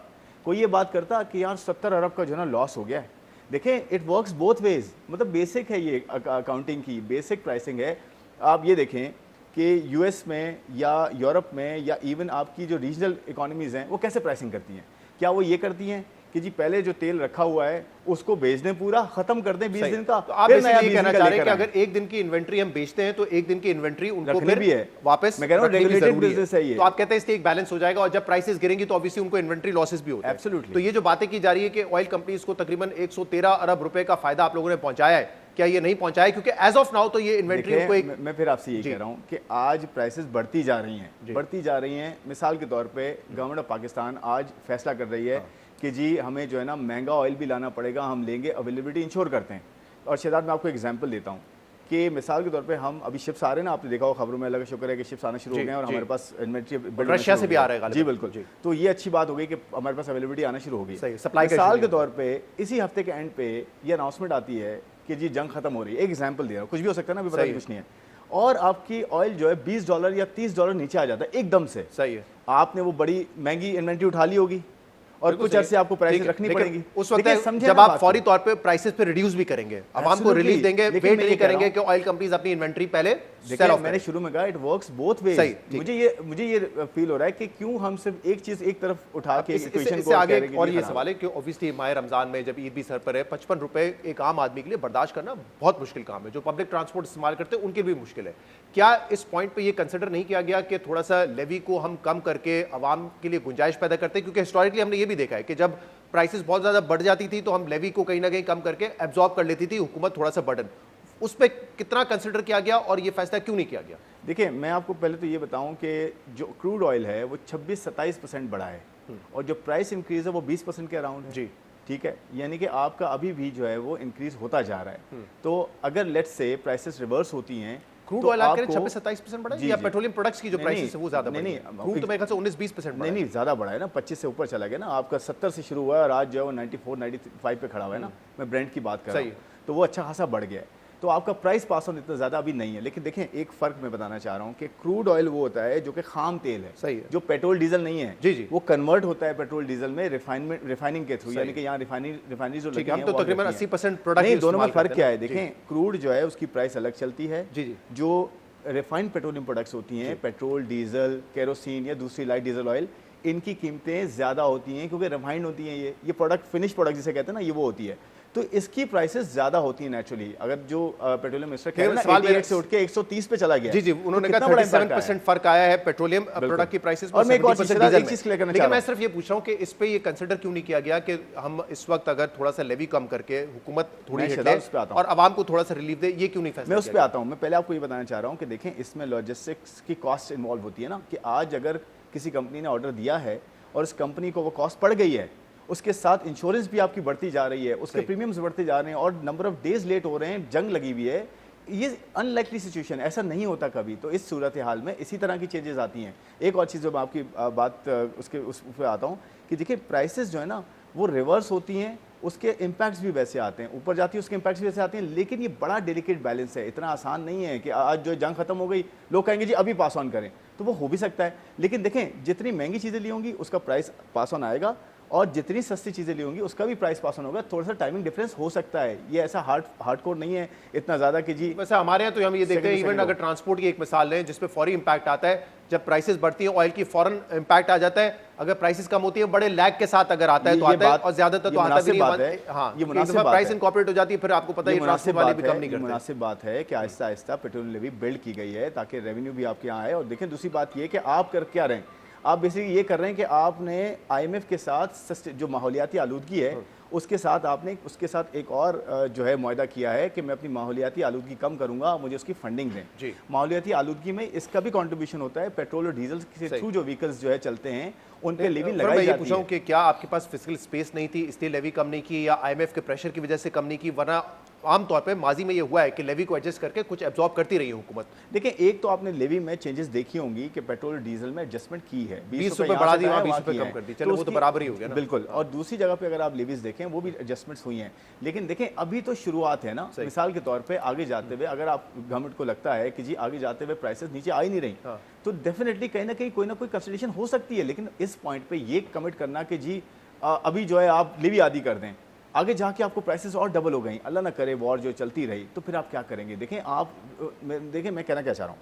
कोई ये बात करता कि यार 70 अरब का जो है ना लॉस हो गया है। देखें, इट वर्क्स बोथ वेज, मतलब बेसिक है ये अकाउंटिंग की बेसिक प्राइसिंग है। आप ये देखें कि यूएस में या यूरोप में या इवन आपकी जो रीजनल इकोनॉमीज़ हैं वो कैसे प्राइसिंग करती हैं। क्या वो ये करती हैं कि जी पहले जो तेल रखा हुआ है उसको बेच दें, पूरा खत्म कर दें 20 दिन का, तो आप इसलिए ये कहना चाह रहे हैं कि अगर 1 दिन की इन्वेंट्री हम बेचते हैं तो 1 दिन की इन्वेंट्री उनको फिर भी है वापस, मैं कह रहा हूं रेगुलेटेड बिजनेस है ये। तो आप कहते हैं इससे एक बैलेंस हो जाएगा और जब प्राइसेस गिरेंगी तो ऑब्वियसली उनको इन्वेंट्री लॉसेस भी होते हैं। एब्सोल्युटली। तो ये जो बातें की जा रही है कि ऑयल कंपनीज को तकरीबन 113 अरब रुपए का फायदा आप लोगों ने पहुंचाया है, क्या ये नहीं पहुंचाया? क्योंकि एज ऑफ नाउ तो ये इन्वेंट्री उनको एक, मैं फिर आपसे ये कह रहा हूँ कि आज प्राइसेस बढ़ती जा रही हैं। मिसाल के तौर पे गवर्नमेंट ऑफ पाकिस्तान आज फैसला कर रही है कि जी हमें जो है ना महंगा ऑयल भी लाना पड़ेगा, हम लेंगे, अवेलेबिलिटी इंश्योर करते हैं। और शहजाद, मैं आपको एग्जांपल देता हूँ कि मिसाल के तौर पे हम अभी शिप्स आ रहे हैं ना, आपने देखा हो खबरों में, अल्लाह का शुक्र है कि शिप्स आना शुरू हो गए हैं और हमारे पास इन्वेंट्री रशिया से भी आ रहा है। जी बिल्कुल, तो ये अच्छी बात हो गई कि हमारे पास अवेलेबिलिटी आना शुरू हो गई। सप्लाई मिसाल के तौर पर इसी हफ्ते के एंड पे ये अनाउंसमेंट आती है कि जी जंग खत्म हो रही है। एक एग्जाम्पल दे रहा हूँ, कुछ भी हो सकता है ना, अभी पता कुछ नहीं है, और आपकी ऑयल जो है $20 या $30 नीचे आ जाता है एकदम से। सही है, आपने वो बड़ी महंगी इन्वेंट्री उठा ली होगी और कुछ अर्से आपको प्राइस रखनी पड़ेगी। उस वक्त जब आप फौरी तौर पे प्राइसेस पे रिड्यूस भी करेंगे, आवाम को रिलीफ देंगे, वेट नहीं करेंगे कि ऑयल कंपनीज अपनी इन्वेंट्री पहले देखिए सेल ऑफ मैंने शुरू में कहा इट वर्क्स बोथ वे। सही, ठीक। मुझे ये फील हो रहा है कि क्यों हम सिर्फ एक चीज एक तरफ उठा के इक्वेशन इससे को आगे कह रहे हैं कि और जी ये खराब सवाल है कि ऑब्वियसली माह रमजान में जब ईद भी सर पर है 55 रुपए एक आम आदमी के लिए बर्दाश्त करना बहुत मुश्किल काम है। जो पब्लिक ट्रांसपोर्ट इस्तेमाल करते हैं उनके लिए भी मुश्किल है। क्या इस पॉइंट पे ये कंसिडर नहीं किया गया कि थोड़ा सा लेवी को हम कम करके आवाम के लिए गुंजाइश पैदा करते हैं? क्योंकि हिस्टोरिकली हमने ये भी देखा है कि जब प्राइसेस बहुत ज्यादा बढ़ जाती थी तो हम लेवी को कहीं ना कहीं कम करके एब्जॉर्ब कर लेती थी हुकूमत थोड़ा सा बर्डन। उस पर कितना कंसिडर किया गया और ये फैसला क्यों नहीं किया गया? देखिए मैं आपको पहले तो ये बताऊं कि जो क्रूड ऑयल है वो 26-27% बढ़ा है और जो प्राइस इंक्रीज है वो 20% के अराउंड है जी। ठीक है, यानी कि आपका अभी भी जो है वो इंक्रीज होता जा रहा है। तो अगर लेट्स से प्राइसेस रिवर्स होती हैं क्रूड तो ऑयल आप करें आपको 26-27% बढ़ा है जी, या जी। पेट्रोलियम प्रोडक्ट्स की जो नहीं, प्राइसेस है वो ज्यादा नहीं, बढ़ी नहीं, है? क्रूड तो मेरे ख्याल से 19-20% बढ़ा नहीं है। नहीं ज़्यादा बढ़ा है ना, 25 से ऊपर चला गया ना। आपका 70 से शुरू हुआ है और आज जो है वो 94-95 पे खड़ा हुआ है ना। मैं ब्रांड की बात कर रहा सही हूँ, तो वो अच्छा खासा बढ़ गया है। तो आपका प्राइस पास ऑन इतना ज़्यादा अभी नहीं है। लेकिन देखें एक फ़र्क मैं बताना चाह रहा हूँ कि क्रूड ऑयल वो होता है जो कि खाम तेल है, सही है। जो पेट्रोल डीजल नहीं है। जी, जी। वो कन्वर्ट होता है पेट्रोल डीजल में रिफाइनिंग के थ्रू, यानी कि यहाँ रिफाइनरी जो ठीक लगी है, हम हैं तो वो तकरीबन अलग हैं। 80% प्रोडक्ट नहीं, ही दोनों में इस्तेमाल फ़र्क करते क्या हैं है? ना। जी। देखें क्रूड जो है उसकी प्राइस अलग चलती है। जी, जी। जो रिफाइंड पेट्रोलियम प्रोडक्ट्स होती हैं, पेट्रोल, डीजल, केरोसिन या दूसरी लाइट डीजल ऑयल, इनकी कीमतें ज़्यादा होती हैं क्योंकि रिफाइंड होती हैं। ये प्रोडक्ट फिनिश प्रोडक्ट जिसे कहते हैं ना, ये वो होती है। तो इसकी प्राइसेस ज़्यादा होती हैं नेचुरली। अगर जो पेट्रोलियम मिनिस्टर कह रहे हैं ना, सवाल 88 से उठ के 130 पे चला गया। जी जी, तो उन्होंने कितना कहा बड़ा impact 37% फर्क आया है पेट्रोलियम प्रोडक्ट की प्राइसेस में और मैं एक और 70% चीज़ डीजल एक चीज़ क्लियर करना लेकिन चाह मैं रहा हूं। सिर्फ ये पूछ रहा हूँ कि इस पे ये कंसिडर क्यों नहीं किया गया कि हम इस वक्त अगर थोड़ा सा लेवी कम करके हुकूमत थोड़ी मैं हिट शहजाद ले उस पे आता हूं। और आवाम को थोड़ा सा रिलीफ दे, ये क्यों नहीं फैसला मैं उस किया पे गया? आता हूँ। मैं पहले आपको ये बताना चाह रहा हूँ कि देखें इसमें लॉजिस्टिक्स की कॉस्ट इन्वॉल्व होती है ना, कि आज अगर किसी कंपनी ने ऑर्डर दिया है और इस कंपनी को वो कॉस्ट पड़ गई है, उसके साथ इंश्योरेंस भी आपकी बढ़ती जा रही है, उसके प्रीमियम्स बढ़ते जा रहे हैं और नंबर ऑफ डेज लेट हो रहे हैं, जंग लगी हुई है। ये अनलाइकली सिचुएशन, ऐसा नहीं होता कभी। तो इस सूरत हाल में इसी तरह की चेंजेस आती हैं। एक और चीज़ जो मैं आपकी बात उस पर आता हूँ कि देखिए प्राइसेस जो है ना वो रिवर्स होती हैं, उसके इम्पैक्ट्स भी वैसे आते हैं, ऊपर जाती है उसके इम्पैक्ट्स भी वैसे आते हैं। लेकिन ये बड़ा डेलिकेट बैलेंस है, इतना आसान नहीं है कि आज जो जंग खत्म हो गई लोग कहेंगे जी अभी पास ऑन करें, तो वो हो भी सकता है। लेकिन देखें जितनी महंगी चीज़ें ली होंगी उसका प्राइस पास ऑन आएगा और जितनी सस्ती चीज़ें ली होंगी उसका भी प्राइस पास ऑन होगा। थोड़ा सा टाइमिंग डिफरेंस हो सकता है, ये ऐसा हार्डकोर नहीं है इतना ज़्यादा कि जी। वैसे हमारे यहाँ तो हम ये देखते हैं, Second इवन अगर ट्रांसपोर्ट की एक मिसाल लें जिसपे फौरी इंपैक्ट आता है, जब प्राइसेस बढ़ती हैं ऑयल की फौरन इंपैक्ट आ जाता है। अगर प्राइसेस कम होती है बड़े लैग के साथ अगर आता है तो आता है और ज्यादातर तो आता भी नहीं है। हाँ, ये मुनासिब बात प्राइस है। इनकॉर्पोरेट हो जाती है, फिर आपको पता है ट्रांसपोर्ट वाले भी कम नहीं करते। मुनासिब बात है कि Aahista Aahista petrol levy build की गई है ताकि रेवेन्यू भी आपके यहाँ आए। और देखें दूसरी बात ये कि आप कर क्या रहे हैं, आप बेसिकली ये कर रहे हैं कि आपने IMF के साथ जो माहौलियाती आलूदगी है उसके साथ आपने उसके साथ एक और जो है मुआहदा किया है कि मैं अपनी माहौलियाती आलूदगी कम करूंगा, मुझे उसकी फंडिंग दें। माहौलियाती आलूदगी में इसका भी कंट्रीब्यूशन होता है, पेट्रोल और डीजल के थ्रू जो व्हीकल्स जो है चलते हैं उन पे लेवी लगाई जाती है। पूछा हूं कि क्या आपके पास फिजिकल स्पेस नहीं थी इसलिए लेवी कम नहीं की, या IMF के प्रेशर की वजह से कम नहीं की? वरना आमतौर पे माजी में ये हुआ है कि लेवी को एडजस्ट करके कुछ एब्जॉर्ब करती रही है हुकूमत। देखिए एक तो आपने लेवी में चेंजेस देखी होंगी कि पेट्रोल डीजल में एडजस्टमेंट की है, 20 रुपए बढ़ा दी, 20 रुपए कम कर दी, चलो वो तो बराबर ही हो गया ना। बिल्कुल। और दूसरी जगह पे अगर आप लेवीज देखें वो भी एडजस्टमेंट्स हुई हैं। लेकिन देखें अभी तो शुरुआत है ना, मिसाल के तौर पे आगे जाते हुए अगर आप गवर्नमेंट को लगता है कि जी आगे जाते हुए प्राइसेस नीचे आ ही नहीं रही, तो डेफिनेटली कहीं ना कहीं कोई ना कोई कंसिडरेशन हो सकती है। लेकिन इस पॉइंट पे ये कमिट करना कि जी अभी जो है आप लेवी आदी कर दें, आगे जाके आपको प्राइसेस और डबल हो गई, अल्लाह ना करे वॉर जो चलती रही, तो फिर आप क्या करेंगे? देखें आप देखें मैं कहना क्या चाह रहा हूँ,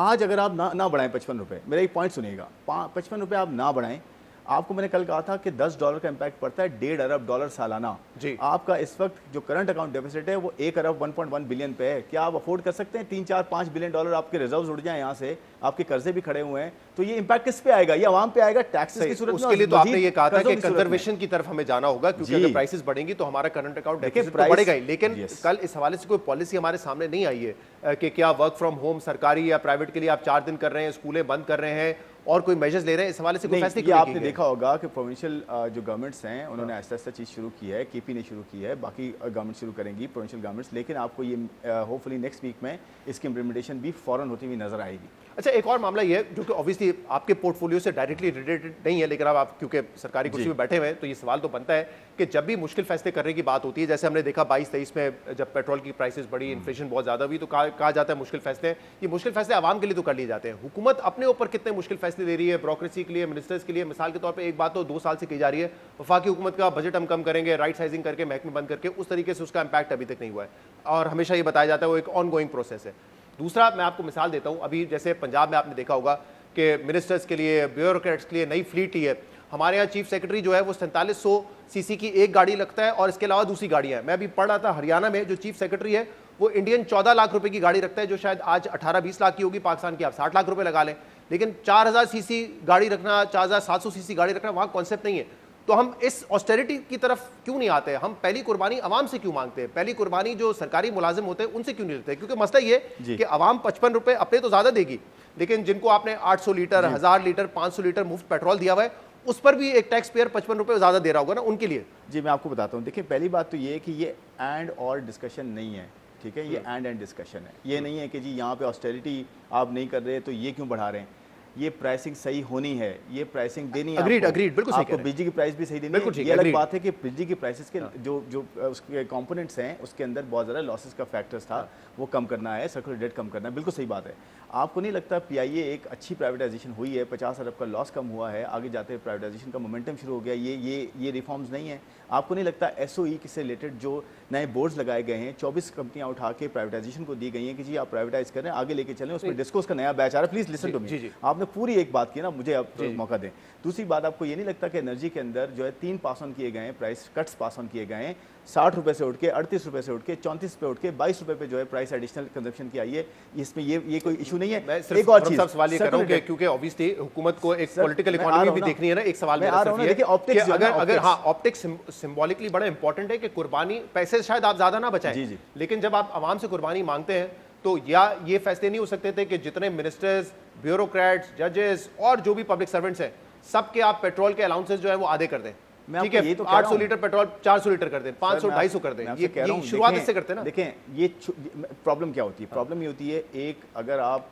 आज अगर आप ना बढ़ाएं 55 रुपये, मेरा एक पॉइंट सुनिएगा, 55 रुपये आप ना बढ़ाएं, आपको मैंने कल कहा था कि $10 का इम्पैक्ट पड़ता है $1.5 अरब सालाना। जी। आपका इस वक्त जो करंट अकाउंट डेफिसिट है वो 1 अरब 1.1 बिलियन पे है। क्या आप अफोर्ड कर सकते हैं 3-4-5 बिलियन डॉलर आपके रिजर्व्स उड़ जाएं यहाँ से, आपके कर्जे भी खड़े हुए हैं, तो ये इम्पैक्ट किस पे आएगा? ये आवाम पे आएगा, टैक्सेस की सूरत में। उसके लिए तो आपने ये कहा था कि कंजर्वेशन की तरफ हमें जाना होगा, क्योंकि अगर प्राइसेस बढ़ेंगी तो हमारा करंट अकाउंट डेफिसिट तो बढ़ेगा ही। लेकिन कल इस हवाले से कोई पॉलिसी हमारे सामने नहीं आई है कि क्या वर्क फ्रॉम होम सरकारी या प्राइवेट के लिए आप 4 दिन कर रहे हैं, स्कूलें बंद कर रहे हैं और कोई मेजर्स ले रहे हैं, इस हवाले से कोई फैसले क्यों? आपने देखा होगा कि प्रोविंशियल जो गवर्नमेंट्स हैं उन्होंने ऐसा ऐसा चीज़ शुरू की है, KP ने शुरू की है, बाकी गवर्नमेंट शुरू करेंगी प्रोविंशियल गवर्नमेंट्स। लेकिन आपको ये होपफुली नेक्स्ट वीक में इसकी इम्प्लीमेंटेशन भी फौरन होती हुई नजर आएगी। अच्छा, एक और मामला ये है जो कि ऑब्वियसली आपके पोर्टफोलियो से डायरेक्टली रिलेटेड नहीं है, लेकिन अब आप क्योंकि सरकारी कुर्सी में बैठे हुए हैं तो ये सवाल तो बनता है कि जब भी मुश्किल फैसले करने की बात होती है, जैसे हमने देखा 22-23 में जब पेट्रोल की प्राइसेस बढ़ी, इन्फ्लेशन बहुत ज़्यादा हुई, तो कहा जाता है मुश्किल फैसले, ये मुश्किल फैसले आवाम के लिए तो कर लिए जाते हैं। हुकूमत अपने ऊपर कितने मुश्किल फैसले ले रही है ब्यूरोक्रेसी के लिए, मिनिस्टर्स के लिए? मिसाल के तौर पर एक बात तो 2 साल से की जा रही है, वफाकी हुकूमत का बजट हम कम करेंगे, राइट साइजिंग करके महकमे बंद करके, उस तरीके से उसका इम्पैक्ट अभी तक नहीं हुआ है और हमेशा ये बताया जाता है वो एक ऑन गोइंग प्रोसेस है। दूसरा मैं आपको मिसाल देता हूं, अभी जैसे पंजाब में आपने देखा होगा कि मिनिस्टर्स के लिए, ब्यूरोक्रेट्स के लिए नई फ्लीट ही है। हमारे यहाँ चीफ सेक्रेटरी जो है वो 4700 सीसी की एक गाड़ी लगता है और इसके अलावा दूसरी गाड़ियां हैं। मैं अभी पढ़ रहा था हरियाणा में जो चीफ सेक्रेटरी है वो इंडियन 14 लाख रुपए की गाड़ी रखता है, जो शायद आज 18-20 लाख की होगी, पाकिस्तान की आप 60 लाख रुपए लगा लें। लेकिन 4000 सीसी गाड़ी रखना, 4700 सीसी गाड़ी रखना वहां कॉन्सेप्ट नहीं है। तो हम इस ऑस्टेरिटी की तरफ क्यों नहीं आते? हम पहली कुर्बानी आवाम से क्यों मांगते हैं? पहली कुर्बानी जो सरकारी मुलाजिम होते हैं उनसे क्यों नहीं लेते? क्योंकि मसला ये कि आवाम 55 रुपए अपने तो ज्यादा देगी, लेकिन जिनको आपने 800 लीटर, 1000 लीटर, 500 लीटर मुफ्त पेट्रोल दिया हुआ है, उस पर भी एक टैक्स पेयर 55 रुपए ज्यादा दे रहा होगा ना उनके लिए। जी मैं आपको बताता हूँ, देखिए पहली बात तो ये है कि ये एंड और डिस्कशन नहीं है, ठीक है, ये एंड डिस्कशन है। ये नहीं है कि जी यहाँ पे ऑस्टेरिटी आप नहीं कर रहे तो ये क्यों बढ़ा रहे हैं। ये प्राइसिंग सही होनी है, ये प्राइसिंग देनी है। अग्रीड बिल्कुल सही आपको बिजली की प्राइस भी सही देनी है। ठीक ये अलग बात है कि बिजली की प्राइसेस के जो उसके कंपोनेंट्स हैं उसके अंदर बहुत ज़्यादा लॉसेस का फैक्टर्स था, वो कम करना है, सर्कुलर डेट कम करना है, बिल्कुल सही बात है। आपको नहीं लगता पीआईए एक अच्छी प्राइवेटाइजेशन हुई है, 50 अरब का लॉस कम हुआ है, आगे जाते प्राइवेटाइजेशन का मोमेंटम शुरू हो गया, ये रिफॉर्म्स नहीं है? आपको नहीं लगता एसओई से रिलेटेड जो नए बोर्ड्स लगाए गए हैं, 24 कंपनियां उठा के प्राइवेटाइजेशन को दी गई हैं कि जी आप प्राइवेटाइज करें, आगे लेके चलें, उसमें डिस्कोस का नया बैच आ रहा है, प्लीज लिसन टू मी। आपने पूरी एक बात की ना, मुझे आप मौका दें। दूसरी बात, आपको ये नहीं लगता कि एनर्जी के अंदर जो है 3 पास ऑन किए गए हैं, प्राइस कट्स पास ऑन किए गए हैं, 60 रुपए से उठ के 38 रुपए से उठ के 34 पे उठ के 22 रुपए पे जो है प्राइस एडिशनल कंजप्शन की आई है, इसमें ये कोई इशू नहीं है। एक और चीज सवाल ये कर रहा हूं कि क्योंकि ऑब्वियसली हुकूमत को एक पॉलिटिकल इकोनॉमी भी देखनी है ना, एक सवाल मेरा सिर्फ ये है कि अगर हाँ ऑप्टिक्स सिंबॉलिकली बड़ा इंपॉर्टेंट है कि कुर्बानी, पैसे शायद आप ज्यादा ना बचाएं, लेकिन जब आप आवाम से कुर्बानी मांगते हैं तो या ये फैसले नहीं हो सकते थे कि जितने मिनिस्टर्स, ब्यूरोक्रेट्स, जजेस और जो भी पब्लिक सर्वेंट्स हैं सबके आप पेट्रोल के अलाउंसेस जो है वो आधे कर दें? ठीक है, 800 लीटर पेट्रोल 400 लीटर कर दें, 500 250 कर दें, ये शुरुआत इससे करते हैं ना। देखें ये प्रॉब्लम क्या होती है, प्रॉब्लम ये होती है, एक अगर आप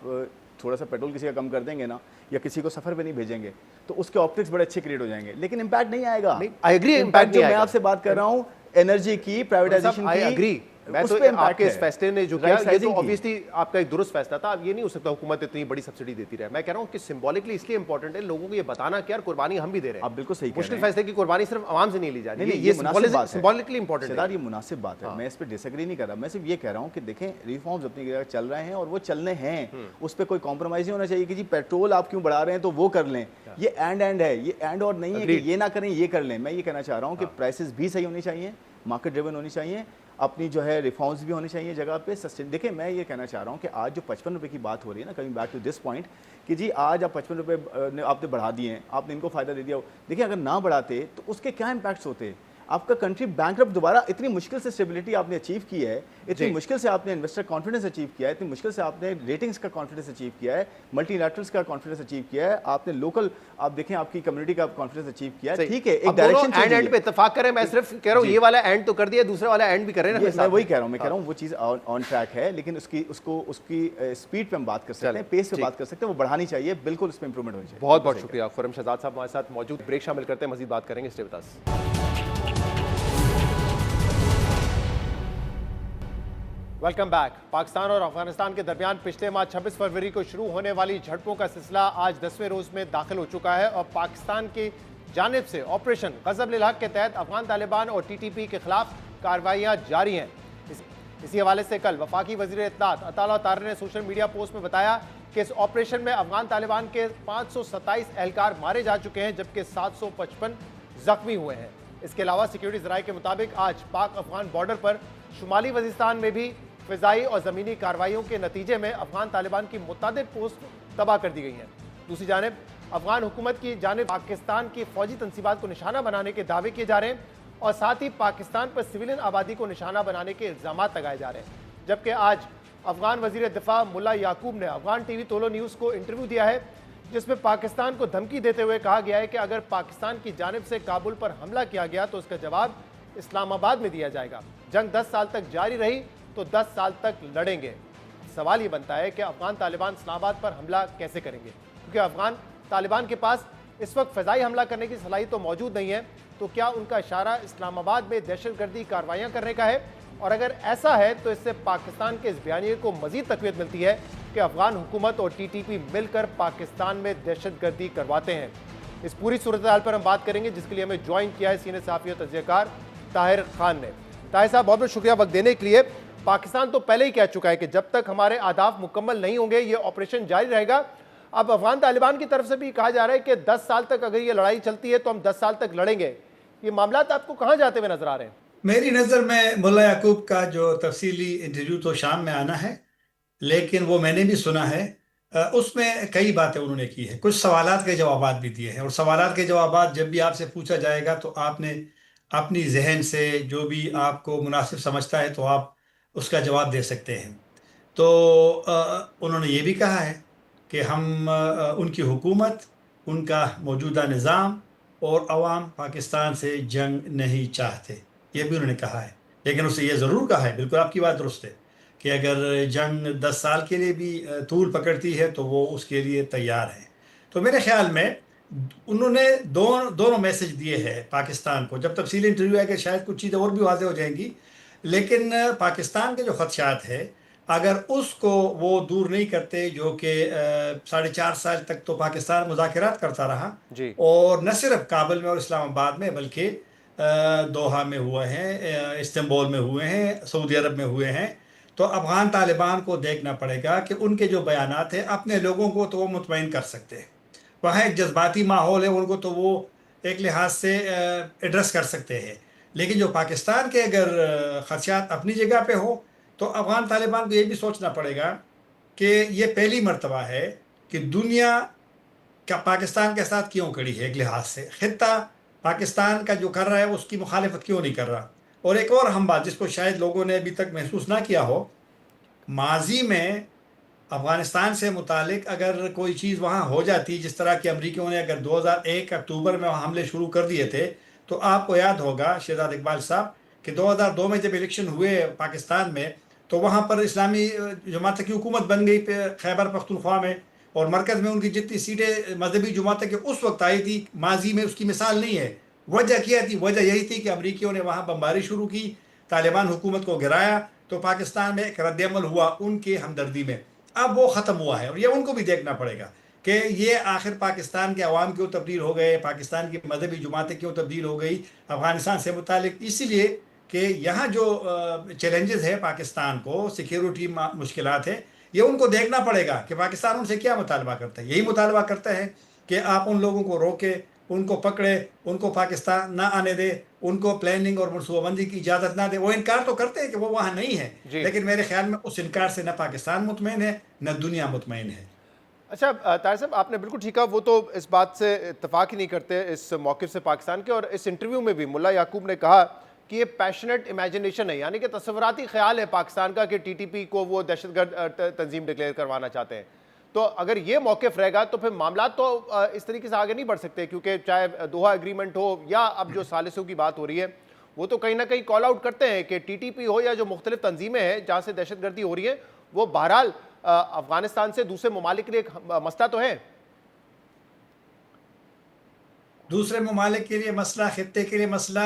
थोड़ा सा पेट्रोल किसी का कम कर देंगे ना, या किसी को सफर पे नहीं भेजेंगे तो उसके ऑप्टिक्स बड़े अच्छे क्रिएट हो जाएंगे, लेकिन इंपैक्ट नहीं आएगा। आई एग्री, इंपैक्ट जो मैं आपसे बात कर रहा हूं एनर्जी की, प्राइवेटाइजेशन की, आई एग्री। मैं तो आपके इस फैसले ने जो किया ये तो ऑब्वियसली आपका एक दुरुस्त फैसला था। अब ये नहीं हो सकता हुकूमत इतनी बड़ी सब्सिडी देती रहे। मैं कह रहा हूं कि सिंबॉलिकली इसलिए इंपॉर्टेंट है लोगों को ये बताना कि यार कुर्बानी हम भी दे रहे हैं। आप बिल्कुल सही कह रहे हैं, मुश्किल फैसले की कुर्बानी सिर्फ आवाम से नहीं ली जा रही है, ये सिंबॉलिकली इंपॉर्टेंट है। ये मुनासिब बात है, मैं इस पर डिसएग्री नहीं कर रहा, मैं सिर्फ ये कह रहा हूं कि देखें रिफॉर्म्स अपनी जगह चल रहे हैं और वो चलने हैं, उस पर कोई कॉम्प्रोमाइज नहीं होना चाहिए कि जी पेट्रोल आप क्यों बढ़ा रहे हैं तो वो कर लें। ये एंड है, ये एंड और नहीं है कि ये ना करें ये कर लें। मैं ये कहना चाह रहा हूं कि प्राइसेस भी सही होनी चाहिए, मार्केट ड्रिवन होनी चाहिए, अपनी जो है रिफॉर्म्स भी होनी चाहिए जगह पे सस्टेन। देखिए मैं ये कहना चाह रहा हूँ कि आज जो 55 रुपये की बात हो रही है ना, coming back to this point कि जी आज आप 55 रुपये आपने बढ़ा दिए हैं, आपने इनको फ़ायदा दे दिया हो। देखिए अगर ना बढ़ाते तो उसके क्या इम्पैक्ट्स होते? आपका कंट्री बैंकरप्ट दोबारा, इतनी मुश्किल से स्टेबिलिटी आपने अचीव की है, इतनी मुश्किल से आपने इन्वेस्टर कॉन्फिडेंस अचीव किया है, इतनी मुश्किल से आपने रेटिंग्स का कॉन्फिडेंस अचीव किया है, मल्टीलैटरल्स का कॉन्फिडेंस अचीव किया है, आपने लोकल, आप देखें आपकी कम्युनिटी का कॉन्फिडेंस अचीव किया है। ठीक है, एक डायरेक्शन एंड पे इत्तेफाक करें। मैं सिर्फ कह रहा हूं ये वाला एंड तो कर दिया, दूसरा वाला एंड भी कर रहे हैं ना। मैं वही कह रहा हूं, मैं कह रहा हूं वो चीज़ ऑन ट्रैक है, लेकिन उसकी स्पीड पे हम बात कर सकते हैं, पेस पे बात कर सकते हैं, वो बढ़ानी चाहिए, बिल्कुल उसमें इंप्रूवमेंट होनी चाहिए। बहुत बहुत शुक्रिया खुर्रम शहजाद साहब हमारे साथ मौजूद। ब्रेक शामिल करते हैं, मजीद बात करेंगे। Stay with us. Welcome back. Pakistan और अफगानिस्तान के दरमियान पिछले माह 26 फरवरी को शुरू होने वाली झड़पों का सिलसिला आज 10वें रोज में दाखिल हो चुका है और पाकिस्तान की जानिब से ऑपरेशन गज़ब-उल हक़ के तहत अफगान तालिबान और टीटीपी के खिलाफ कार्रवाइयाँ जारी हैं। इसी हवाले से कल वफाकी वज़ीर इत्तलात अताउल्लाह तारर ने सोशल मीडिया पोस्ट में बताया कि इस ऑपरेशन में अफगान तालिबान के 527 एहलकार मारे जा चुके हैं जबकि 755 जख्मी हुए हैं। इसके अलावा सिक्योरिटी ज़राए के मुताबिक आज पाक अफगान बॉर्डर पर शुमाली वज़ीरिस्तान में भी फ़िज़ाई और ज़मीनी कार्रवाइयों के नतीजे में अफगान तालिबान की मुतअद्दिद पोस्ट तबाह कर दी गई हैं। दूसरी जानिब अफगान हुकूमत की जानिब पाकिस्तान की फ़ौजी तनसीबात को निशाना बनाने के दावे किए जा रहे हैं और साथ ही पाकिस्तान पर सिविलियन आबादी को निशाना बनाने के इल्ज़ाम लगाए जा रहे हैं। जबकि आज अफगान वज़ीर दिफा मुल्ला याकूब ने अफगान टीवी तोलो न्यूज़ को इंटरव्यू दिया है जिसमें पाकिस्तान को धमकी देते हुए कहा गया है कि अगर पाकिस्तान की जानिब से काबुल पर हमला किया गया तो उसका जवाब इस्लामाबाद में दिया जाएगा। जंग 10 साल तक जारी रही तो 10 साल तक लड़ेंगे। सवाल ये बनता है कि अफगान तालिबान इस्लामाबाद पर हमला कैसे करेंगे, क्योंकि अफगान तालिबान के पास इस वक्त फ़िज़ाई हमला करने की सलाहियत तो मौजूद नहीं है। तो क्या उनका इशारा इस्लामाबाद में दहशतगर्दी कार्रवाइयाँ करने का है? और अगर ऐसा है तो इससे पाकिस्तान के इस बयानिए को मज़ीद तक़वीत मिलती है कि अफगान हुकूमत और टीटीपी मिलकर पाकिस्तान में दहशतगर्दी करवाते हैं। इस पूरी सूरत हाल पर हम बात करेंगे, जिसके लिए हमें ज्वाइन किया है सीनियर सहाफ़ी और तजज़ियाकार ताहिर खान ने। ताहिर साहब बहुत बहुत शुक्रिया वक्त देने के लिए। पाकिस्तान तो पहले ही कह चुका है कि जब तक हमारे अहदाफ मुकम्मल नहीं होंगे ये ऑपरेशन जारी रहेगा। अब अफगान तालिबान की तरफ से भी कहा जा रहा है कि 10 साल तक अगर ये लड़ाई चलती है तो हम 10 साल तक लड़ेंगे। ये मामला आपको कहाँ जाते हुए नजर आ रहे हैं? मेरी नज़र में मुल्ला याकूब का जो तफसीली इंटरव्यू तो शाम में आना है, लेकिन वो मैंने भी सुना है। उसमें कई बातें उन्होंने की है, कुछ सवालात के जवाबात भी दिए हैं, और सवालात के जवाबात जब भी आपसे पूछा जाएगा तो आपने अपनी जहन से जो भी आपको मुनासिब समझता है तो आप उसका जवाब दे सकते हैं। तो उन्होंने ये भी कहा है कि हम उनकी हुकूमत, उनका मौजूदा निज़ाम और अवाम पाकिस्तान से जंग नहीं चाहते, ये भी उन्होंने कहा है। लेकिन उससे ये ज़रूर कहा है, बिल्कुल आपकी बात दुरुस्त है, कि अगर जंग 10 साल के लिए भी तूल पकड़ती है तो वो उसके लिए तैयार है। तो मेरे ख्याल में उन्होंने दोनों मैसेज दिए हैं पाकिस्तान को। जब तफसीली इंटरव्यू है कि शायद कुछ चीज़ें और भी वाज़ेह हो जाएंगी, लेकिन पाकिस्तान के जो खदशात है अगर उसको वो दूर नहीं करते, जो कि 4.5 साल तक तो पाकिस्तान मुज़ाकरात करता रहा जी। और न सिर्फ काबुल में और इस्लामाबाद में बल्कि दोहा में हुए हैं, इस्तांबुल में हुए हैं, सऊदी अरब में हुए हैं। तो अफगान तालिबान को देखना पड़ेगा कि उनके जो बयानात हैं अपने लोगों को तो वो मुतमईन कर सकते हैं। वहाँ एक जज्बाती माहौल है, उनको तो वो एक लिहाज से एड्रेस कर सकते हैं। लेकिन जो पाकिस्तान के अगर खदशात अपनी जगह पे हो तो अफगान तालिबान को ये भी सोचना पड़ेगा कि ये पहली मर्तबा है कि दुनिया का पाकिस्तान के साथ क्यों खड़ी है। एक लिहाज से खित्ता पाकिस्तान का जो कर रहा है उसकी मुखालिफत क्यों नहीं कर रहा। और एक और अहम बात जिसको शायद लोगों ने अभी तक महसूस ना किया हो, माजी में अफ़गानिस्तान से मुतालिक अगर कोई चीज़ वहाँ हो जाती, जिस तरह की अमरीकियों ने अगर 2001 अक्टूबर में वहाँ हमले शुरू कर दिए थे, तो आपको याद होगा शहजाद इकबाल साहब कि 2002 में जब इलेक्शन हुए पाकिस्तान में तो वहाँ पर इस्लामी जमात की हुकूमत बन गई खैबर पख्तूनख्वा में, और मरकज़ में उनकी जितनी सीटें मजहबी जमात की उस वक्त आई थी, माजी में उसकी मिसाल नहीं है। वजह क्या थी? वजह यही थी कि अमरीकियों ने वहाँ बमबारी शुरू की, तालिबान हुकूमत को गिराया, तो पाकिस्तान में एक रद्दअमल हुआ उनके हमदर्दी में। अब वो ख़त्म हुआ है और ये उनको भी देखना पड़ेगा कि ये आखिर पाकिस्तान के अवाम क्यों तब्दील हो गए, पाकिस्तान की मजहबी जमातें क्यों तब्दील हो गई अफ़गानिस्तान से मुतालिक। इसलिए कि यहाँ जो चैलेंजेस है पाकिस्तान को, सिक्योरिटी मुश्किलात है, ये उनको देखना पड़ेगा कि पाकिस्तान उनसे क्या मुतालबा करता है। यही मुतालबा करता है कि आप उन लोगों को रोके, उनको पकड़े, उनको पाकिस्तान ना आने दे, उनको प्लानिंग और मनसूबाबंदी की इजाज़त ना दे। वो इनकार तो करते हैं कि वो वहाँ नहीं है, लेकिन मेरे ख्याल में उस इनकार से न पाकिस्तान मुतमईन है न दुनिया मुतमईन है। अच्छा ताहिर साहब, आपने बिल्कुल ठीक कहा, वो तो इस बात से इत्तफाक ही नहीं करते इस मौक़िफ़ से पाकिस्तान के। और इस इंटरव्यू में भी मुल्ला याकूब ने कहा कि ये पैशनेट इमेजिनेशन है, यानी कि तस्वुराती ख्याल है पाकिस्तान का कि टीटीपी को वो दहशतगर्द तंजीम डिक्लेयर करवाना चाहते हैं। तो अगर ये मौक़िफ़ रहेगा तो फिर मामला तो इस तरीके से आगे नहीं बढ़ सकते, क्योंकि चाहे दोहा एग्रीमेंट हो या अब जो सालिसों की बात हो रही है, वो तो कहीं ना कहीं कॉल आउट करते हैं कि टीटीपी हो या जो मुख्तलिफ तंजीमें हैं जहाँ से दहशतगर्दी हो रही है, वो बहरहाल अफगानिस्तान से दूसरे ममालिक के लिए एक मसला तो है। दूसरे ममालिक के लिए मसला, खित्ते के लिए मसला।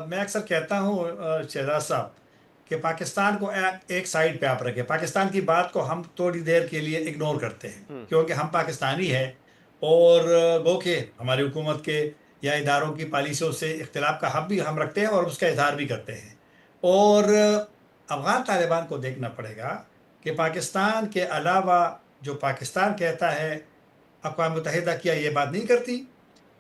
मैं अक्सर कहता हूँ शहजाद साहब कि पाकिस्तान को एक साइड पे आप रखें। पाकिस्तान की बात को हम थोड़ी देर के लिए इग्नोर करते हैं क्योंकि हम पाकिस्तानी हैं, और गो के हमारी हुकूमत के या इदारों की पॉलिसियों से इख्तिलाफ का हक भी हम रखते हैं और उसका इजहार भी करते हैं। और अफ़गान तालिबान को देखना पड़ेगा कि पाकिस्तान के अलावा जो पाकिस्तान कहता है अक़वाम मुत्तहिदा क्या ये बात नहीं करती,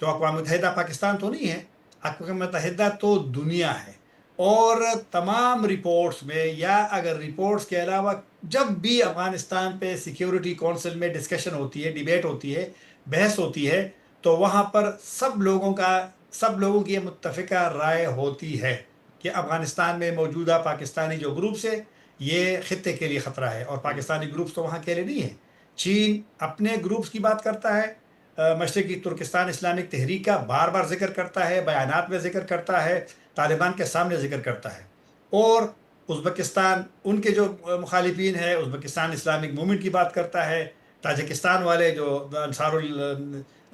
तो अक़वाम मुत्तहिदा पाकिस्तान तो नहीं है, अक़वाम मुत्तहिदा तो दुनिया है। और तमाम रिपोर्ट्स में, या अगर रिपोर्ट्स के अलावा जब भी अफ़गानिस्तान पे सिक्योरिटी कौंसिल में डिस्कशन होती है, डिबेट होती है, बहस होती है, तो वहाँ पर सब लोगों की मुत्तफ़िका राय होती है कि अफ़गानिस्तान में मौजूदा पाकिस्तानी जो ग्रुप्स है ये ख़ित्ते के लिए ख़तरा है। और पाकिस्तानी ग्रुप्स तो वहाँ अकेले नहीं हैं, चीन अपने ग्रुप्स की बात करता है, मशरक़ी तुर्किस्तान इस्लामिक तहरीक का बार बार जिक्र करता है, बयानात में जिक्र करता है, तालिबान के सामने जिक्र करता है। और उज़्बेकिस्तान उनके जो मुखालिफिन है, उज़्बेकिस्तान इस्लामिक मूवमेंट की बात करता है, ताजिकिस्तान वाले जो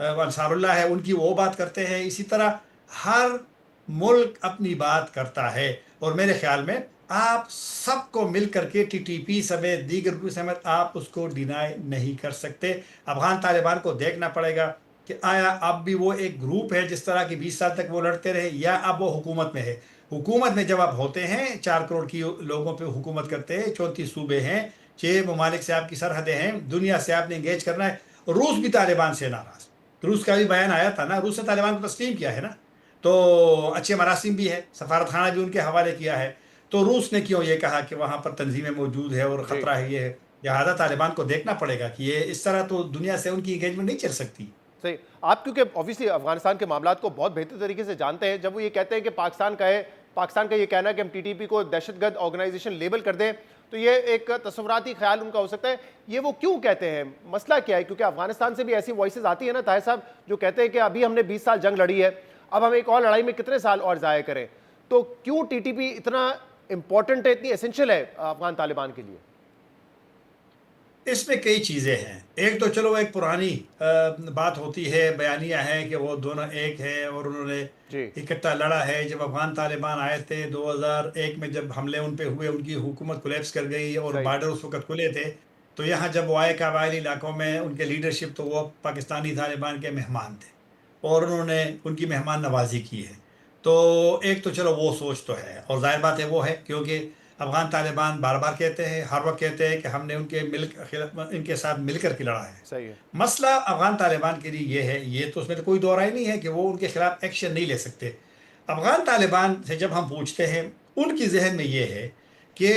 अंसारुल्लाह है उनकी वो बात करते हैं। इसी तरह हर मुल्क अपनी बात करता है, और मेरे ख्याल में आप सबको मिल करके टीटीपी समेत दीगर ग्रुप समेत आप उसको डिनाई नहीं कर सकते। अफ़गान तालिबान को देखना पड़ेगा कि आया अब भी वो एक ग्रुप है जिस तरह की 20 साल तक वो लड़ते रहे, या अब वो हुकूमत में है। हुकूमत में जब आप होते हैं 4 करोड़ की लोगों पे हुकूमत करते हैं, 34 सूबे हैं, 6 ममालिक से आपकी सरहदें हैं, दुनिया से आपने इंगेज करना है। रूस भी तालिबान से नाराज, रूस का भी बयान आया था ना, रूस ने तालिबान को तस्लीम किया है ना, तो अच्छे मरासिम भी है, सफारत खाना भी उनके हवाले किया है। तो रूस ने क्यों ये कहा कि वहाँ पर तंजीमें मौजूद है और जी। ख़तरा है, ये है। लिहाजा तालिबान को देखना पड़ेगा कि ये इस तरह तो दुनिया से उनकी इंगेजमेंट नहीं चल सकती। सही। आप क्योंकि ऑब्वियसली अफगानिस्तान के मामलात को बहुत बेहतर तरीके से जानते हैं, जब वो ये कहते हैं कि पाकिस्तान का ये कहना है कि हम टीटीपी को दहशतगर्द ऑर्गेनाइजेशन लेबल कर दें, तो ये एक तस्वुराती ख्याल उनका हो सकता है। ये वो क्यों कहते हैं, मसला क्या है? क्योंकि अफगानिस्तान से भी ऐसी वॉइसेस आती है ना ताहिर साहब, जो कहते हैं कि अभी हमने 20 साल जंग लड़ी है, अब हम एक और लड़ाई में कितने साल और ज़ाया करें। तो क्यों टीटीपी इतना इंपॉर्टेंट है, इतनी एसेंशियल है अफगान तालिबान के लिए? इसमें कई चीज़ें हैं। एक तो चलो एक पुरानी बात होती है, बयानिया है कि वो दोनों एक है और उन्होंने जी। इकट्ठा लड़ा है। जब अफगान तालिबान आए थे 2001 में, जब हमले उन पे हुए, उनकी हुकूमत कोलैप्स कर गई और सही। बॉर्डर उस वक्त खुले थे। तो यहाँ जब वो आए कबायली इलाकों में, उनके लीडरशिप, तो वो पाकिस्तानी तालिबान के मेहमान थे और उन्होंने उनकी मेहमान नवाजी की है। तो एक तो चलो वो सोच तो है, और जाहिर बात है वो है, क्योंकि अफगान तालिबान बार बार कहते हैं, हर वक्त कहते हैं कि हमने इनके साथ मिलकर के लड़ा है। सही है। मसला अफगान तालिबान के लिए ये है, ये तो उसमें तो कोई दो राय नहीं है कि वो उनके खिलाफ एक्शन नहीं ले सकते। अफगान तालिबान से जब हम पूछते हैं, उनकी जहन में ये है कि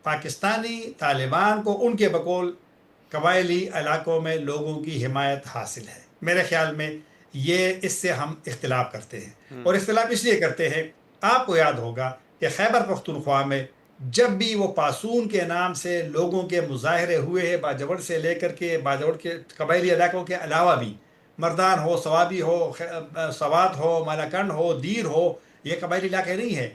पाकिस्तानी तालिबान को उनके बकौल कबायली इलाकों में लोगों की हिमायत हासिल है। मेरे ख्याल में ये, इससे हम इख्तिलाफ करते हैं, और इख्तिलाफ इसलिए करते हैं, आपको याद होगा कि खैबर पख्तूनख्वा में जब भी वो पासून के नाम से लोगों के मुजाहरे हुए हैं, बाजवड़ से लेकर के, बाजवड़ के कबायली इलाकों के अलावा भी, मर्दान हो, सवाबी हो, सवात हो, मालाकंड हो, दीर हो, ये कबायली इलाके नहीं है।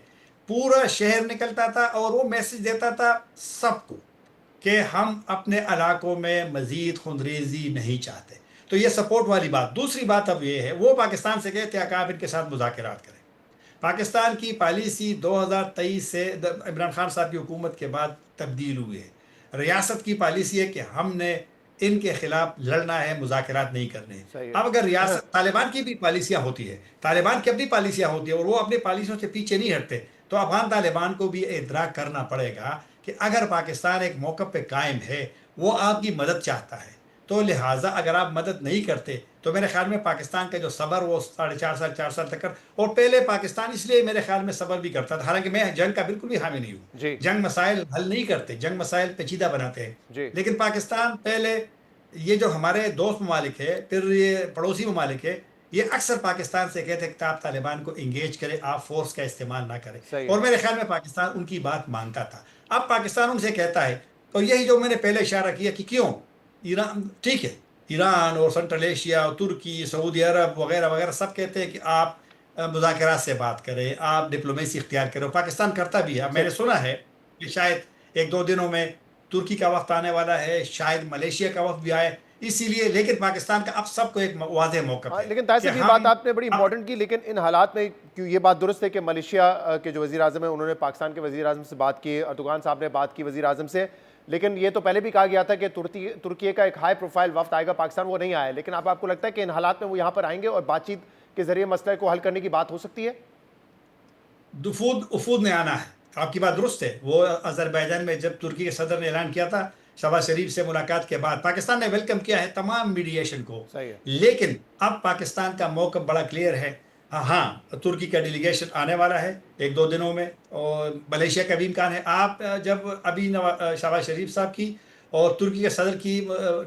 पूरा शहर निकलता था और वो मैसेज देता था सबको कि हम अपने इलाकों में मज़ीद खुंदरेजी नहीं चाहते। तो ये सपोर्ट वाली बात। दूसरी बात अब ये है, वो पाकिस्तान से कहते हैं कि आप इनके साथ मुज़ाकरात करें। पाकिस्तान की पॉलिसी 2023 से इमरान खान साहब की हुकूमत के बाद तब्दील हुई है। रियासत की पॉलिसी है कि हमने इनके खिलाफ लड़ना है, मुज़ाकरात नहीं करने हैं। सही है। अब अगर रियासत, तालिबान की भी पॉलिसियाँ होती है, तालिबान की अपनी पॉलिसियाँ होती है और वो अपनी पॉलिसियों से पीछे नहीं हटते, तो अफगान तालिबान को भी इदराक करना पड़ेगा कि अगर पाकिस्तान एक मौक़िफ़ पे कायम है, वो आपकी मदद चाहता है, तो लिहाजा अगर आप मदद नहीं करते, तो मेरे ख्याल में पाकिस्तान का जो सब्र वो 4.5 साल 4 साल तक कर, और पहले पाकिस्तान इसलिए मेरे ख्याल में सब्र भी करता था, हालांकि मैं जंग का बिल्कुल भी हामी नहीं जी। हूँ। जंग मसाइल हल नहीं करते, जंग मसाइल पेचीदा बनाते जी। हैं। लेकिन पाकिस्तान पहले, ये जो हमारे दोस्त ममालिक है, फिर ये पड़ोसी ममालिक है, ये अक्सर पाकिस्तान से कहते हैं कि आप तालिबान को इंगेज करें, आप फोर्स का इस्तेमाल ना सही करें, है। और मेरे ख्याल में पाकिस्तान उनकी बात मानता था। अब पाकिस्तान उनसे कहता है, तो यही जो मैंने पहले इशारा किया कि क्यों ईरान, ठीक है, ईरान और सेंट्रल एशिया और तुर्की, सऊदी अरब वगैरह वगैरह सब कहते हैं कि आप मुज़ाकरात से बात करें, आप डिप्लोमेसी इख्तियार करें। पाकिस्तान करता भी है। अब मैंने सुना है कि शायद 1-2 दिनों में तुर्की का वक्त आने वाला है, शायद मलेशिया का वक्त भी आए, इसीलिए। लेकिन पाकिस्तान का अब सबको एक वाज़ेह मौका है। लेकिन ताहिर साहब, ये बात आपने बड़ी इंपॉर्टेंट की, लेकिन इन हालात में क्यों ये बात दुरुस्त है कि मलेशिया के जो वज़ीर आज़म है, उन्होंने पाकिस्तान के वज़ीर आज़म से बात की, अर्दोगान साहब ने बात की वज़ीर आज़म से, लेकिन ये तो पहले भी कहा गया था कि तुर्की का एक हाई प्रोफाइल वफ्द आएगा पाकिस्तान, वो नहीं आया। लेकिन अब आपको लगता है कि इन हालात में वो यहाँ पर आएंगे और बातचीत के जरिए मसले को हल करने की बात हो सकती है? उफूद ने आना है, आपकी बात दुरुस्त है। वो अजरबैजान में जब तुर्की के सदर ने ऐलान किया था, शहबाज शरीफ से मुलाकात के बाद पाकिस्तान ने वेलकम किया है तमाम मीडिएशन को। सही है। लेकिन अब पाकिस्तान का मौक़िफ़ बड़ा क्लियर है। हाँ, तुर्की का डेलीगेशन आने वाला है 1-2 दिनों में, और मलेशिया का भी इम्कान है। आप जब अभी शहबाज शरीफ साहब की और तुर्की के सदर की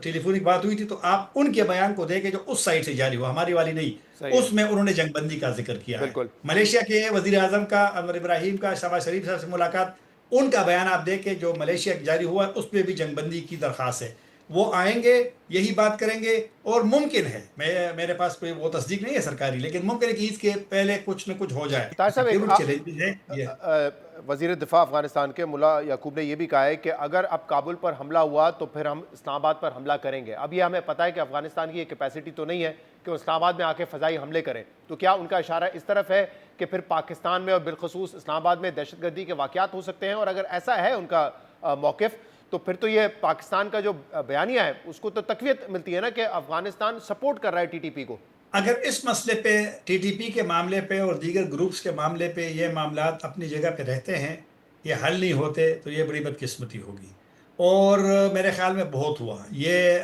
टेलीफोनिक बात हुई थी, तो आप उनके बयान को देखें जो उस साइड से जारी हुआ, हमारी वाली नहीं, उसमें उन्होंने जंगबंदी का जिक्र किया है। मलेशिया के वज़ीर आज़म का, अनवर इब्राहिम का, शहबाज शरीफ साहब से मुलाकात, उनका बयान आप देखें जो मलेशिया जारी हुआ, उसमें भी जंगबंदी की दरख्वास्त है। वो आएंगे, यही बात करेंगे, और मुमकिन है, मेरे पास कोई वो तस्दीक नहीं है सरकारी, लेकिन मुमकिन है कि इसके पहले कुछ न कुछ हो जाए। वज़ीर दिफा अफगानिस्तान के मुल्ला याकूब ने यह भी कहा है कि अगर अब काबुल पर हमला हुआ तो फिर हम इस्लामाबाद पर हमला करेंगे। अब ये हमें पता है कि अफगानिस्तान की ये कैपेसिटी तो नहीं है कि वो इस्लामाबाद में आके फ़ज़ाई हमले करें, तो क्या उनका इशारा इस तरफ है कि फिर पाकिस्तान में और बिलखसूस इस्लामाबाद में दहशतगर्दी के वाक़यात हो सकते हैं? और अगर ऐसा है उनका मौक़िफ़, तो फिर तो ये पाकिस्तान का जो बयानिया है उसको तो तक़वियत मिलती है ना कि अफगानिस्तान सपोर्ट कर रहा है टीटीपी को। अगर इस मसले पे टीटीपी के मामले पे और दीगर ग्रुप्स के मामले पे ये मामलात अपनी जगह पे रहते हैं, ये हल नहीं होते, तो ये बड़ी बदकिस्मती होगी। और मेरे ख्याल में बहुत हुआ ये।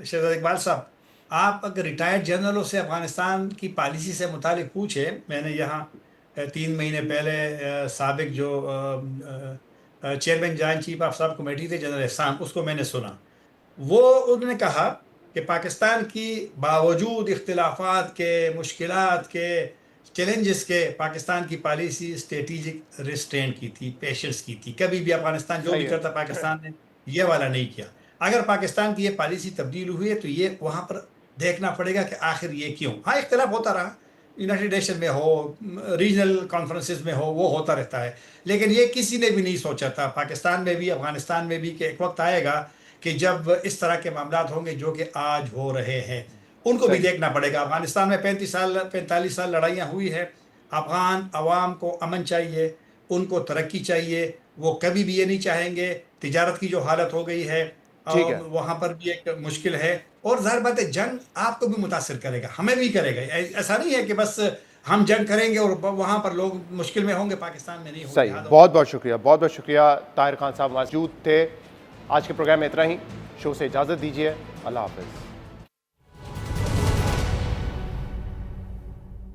शहजाद इकबाल साहब, आप अगर रिटायर्ड जनरलों से अफ़गानिस्तान की पॉलिसी से मुतालिक पूछे, मैंने यहाँ 3 महीने पहले साबिक जो chairman joint chief of sub committee थे जनरल एहसान, उसको मैंने सुना। वो उन्होंने कहा कि पाकिस्तान की बावजूद इख्तिलाफात के, मुश्किलात के, चैलेंजेस के, पाकिस्तान की पॉलिसी स्ट्रेटेजिक रिस्ट्रेंट की थी, पेशेंस की थी। कभी भी अफगानिस्तान जो भी करता पाकिस्तान ने ये वाला नहीं किया। अगर पाकिस्तान की ये पॉलिसी तब्दील हुई है तो ये वहाँ पर देखना पड़ेगा कि आखिर ये क्यों। हाँ, इख्तिलाफ होता रहा, यूनाइटेड नेशन में हो, रीजनल कॉन्फ्रेंसेस में हो, वो होता रहता है, लेकिन ये किसी ने भी नहीं सोचा था, पाकिस्तान में भी, अफगानिस्तान में भी, कि एक वक्त आएगा कि जब इस तरह के मामलात होंगे जो कि आज हो रहे हैं, उनको भी देखना पड़ेगा। अफगानिस्तान में 45 साल लड़ाइयाँ हुई है। अफगान अवाम को अमन चाहिए, उनको तरक्की चाहिए। वो कभी भी ये नहीं चाहेंगे। तिजारत की जो हालत हो गई है, ठीक है। वहाँ पर भी एक मुश्किल है। और ज़ाहिर बात है, जंग आपको भी मुतासिर करेगा, हमें भी करेगा। ऐसा नहीं है कि बस हम जंग करेंगे और वहाँ पर लोग मुश्किल में होंगे, पाकिस्तान में नहीं होंगे। सही, बहुत बहुत शुक्रिया, बहुत बहुत शुक्रिया। ताहिर खान साहब मौजूद थे। आज के प्रोग्राम में इतना ही। शो से इजाज़त दीजिए। अल्लाह हाफ़िज़।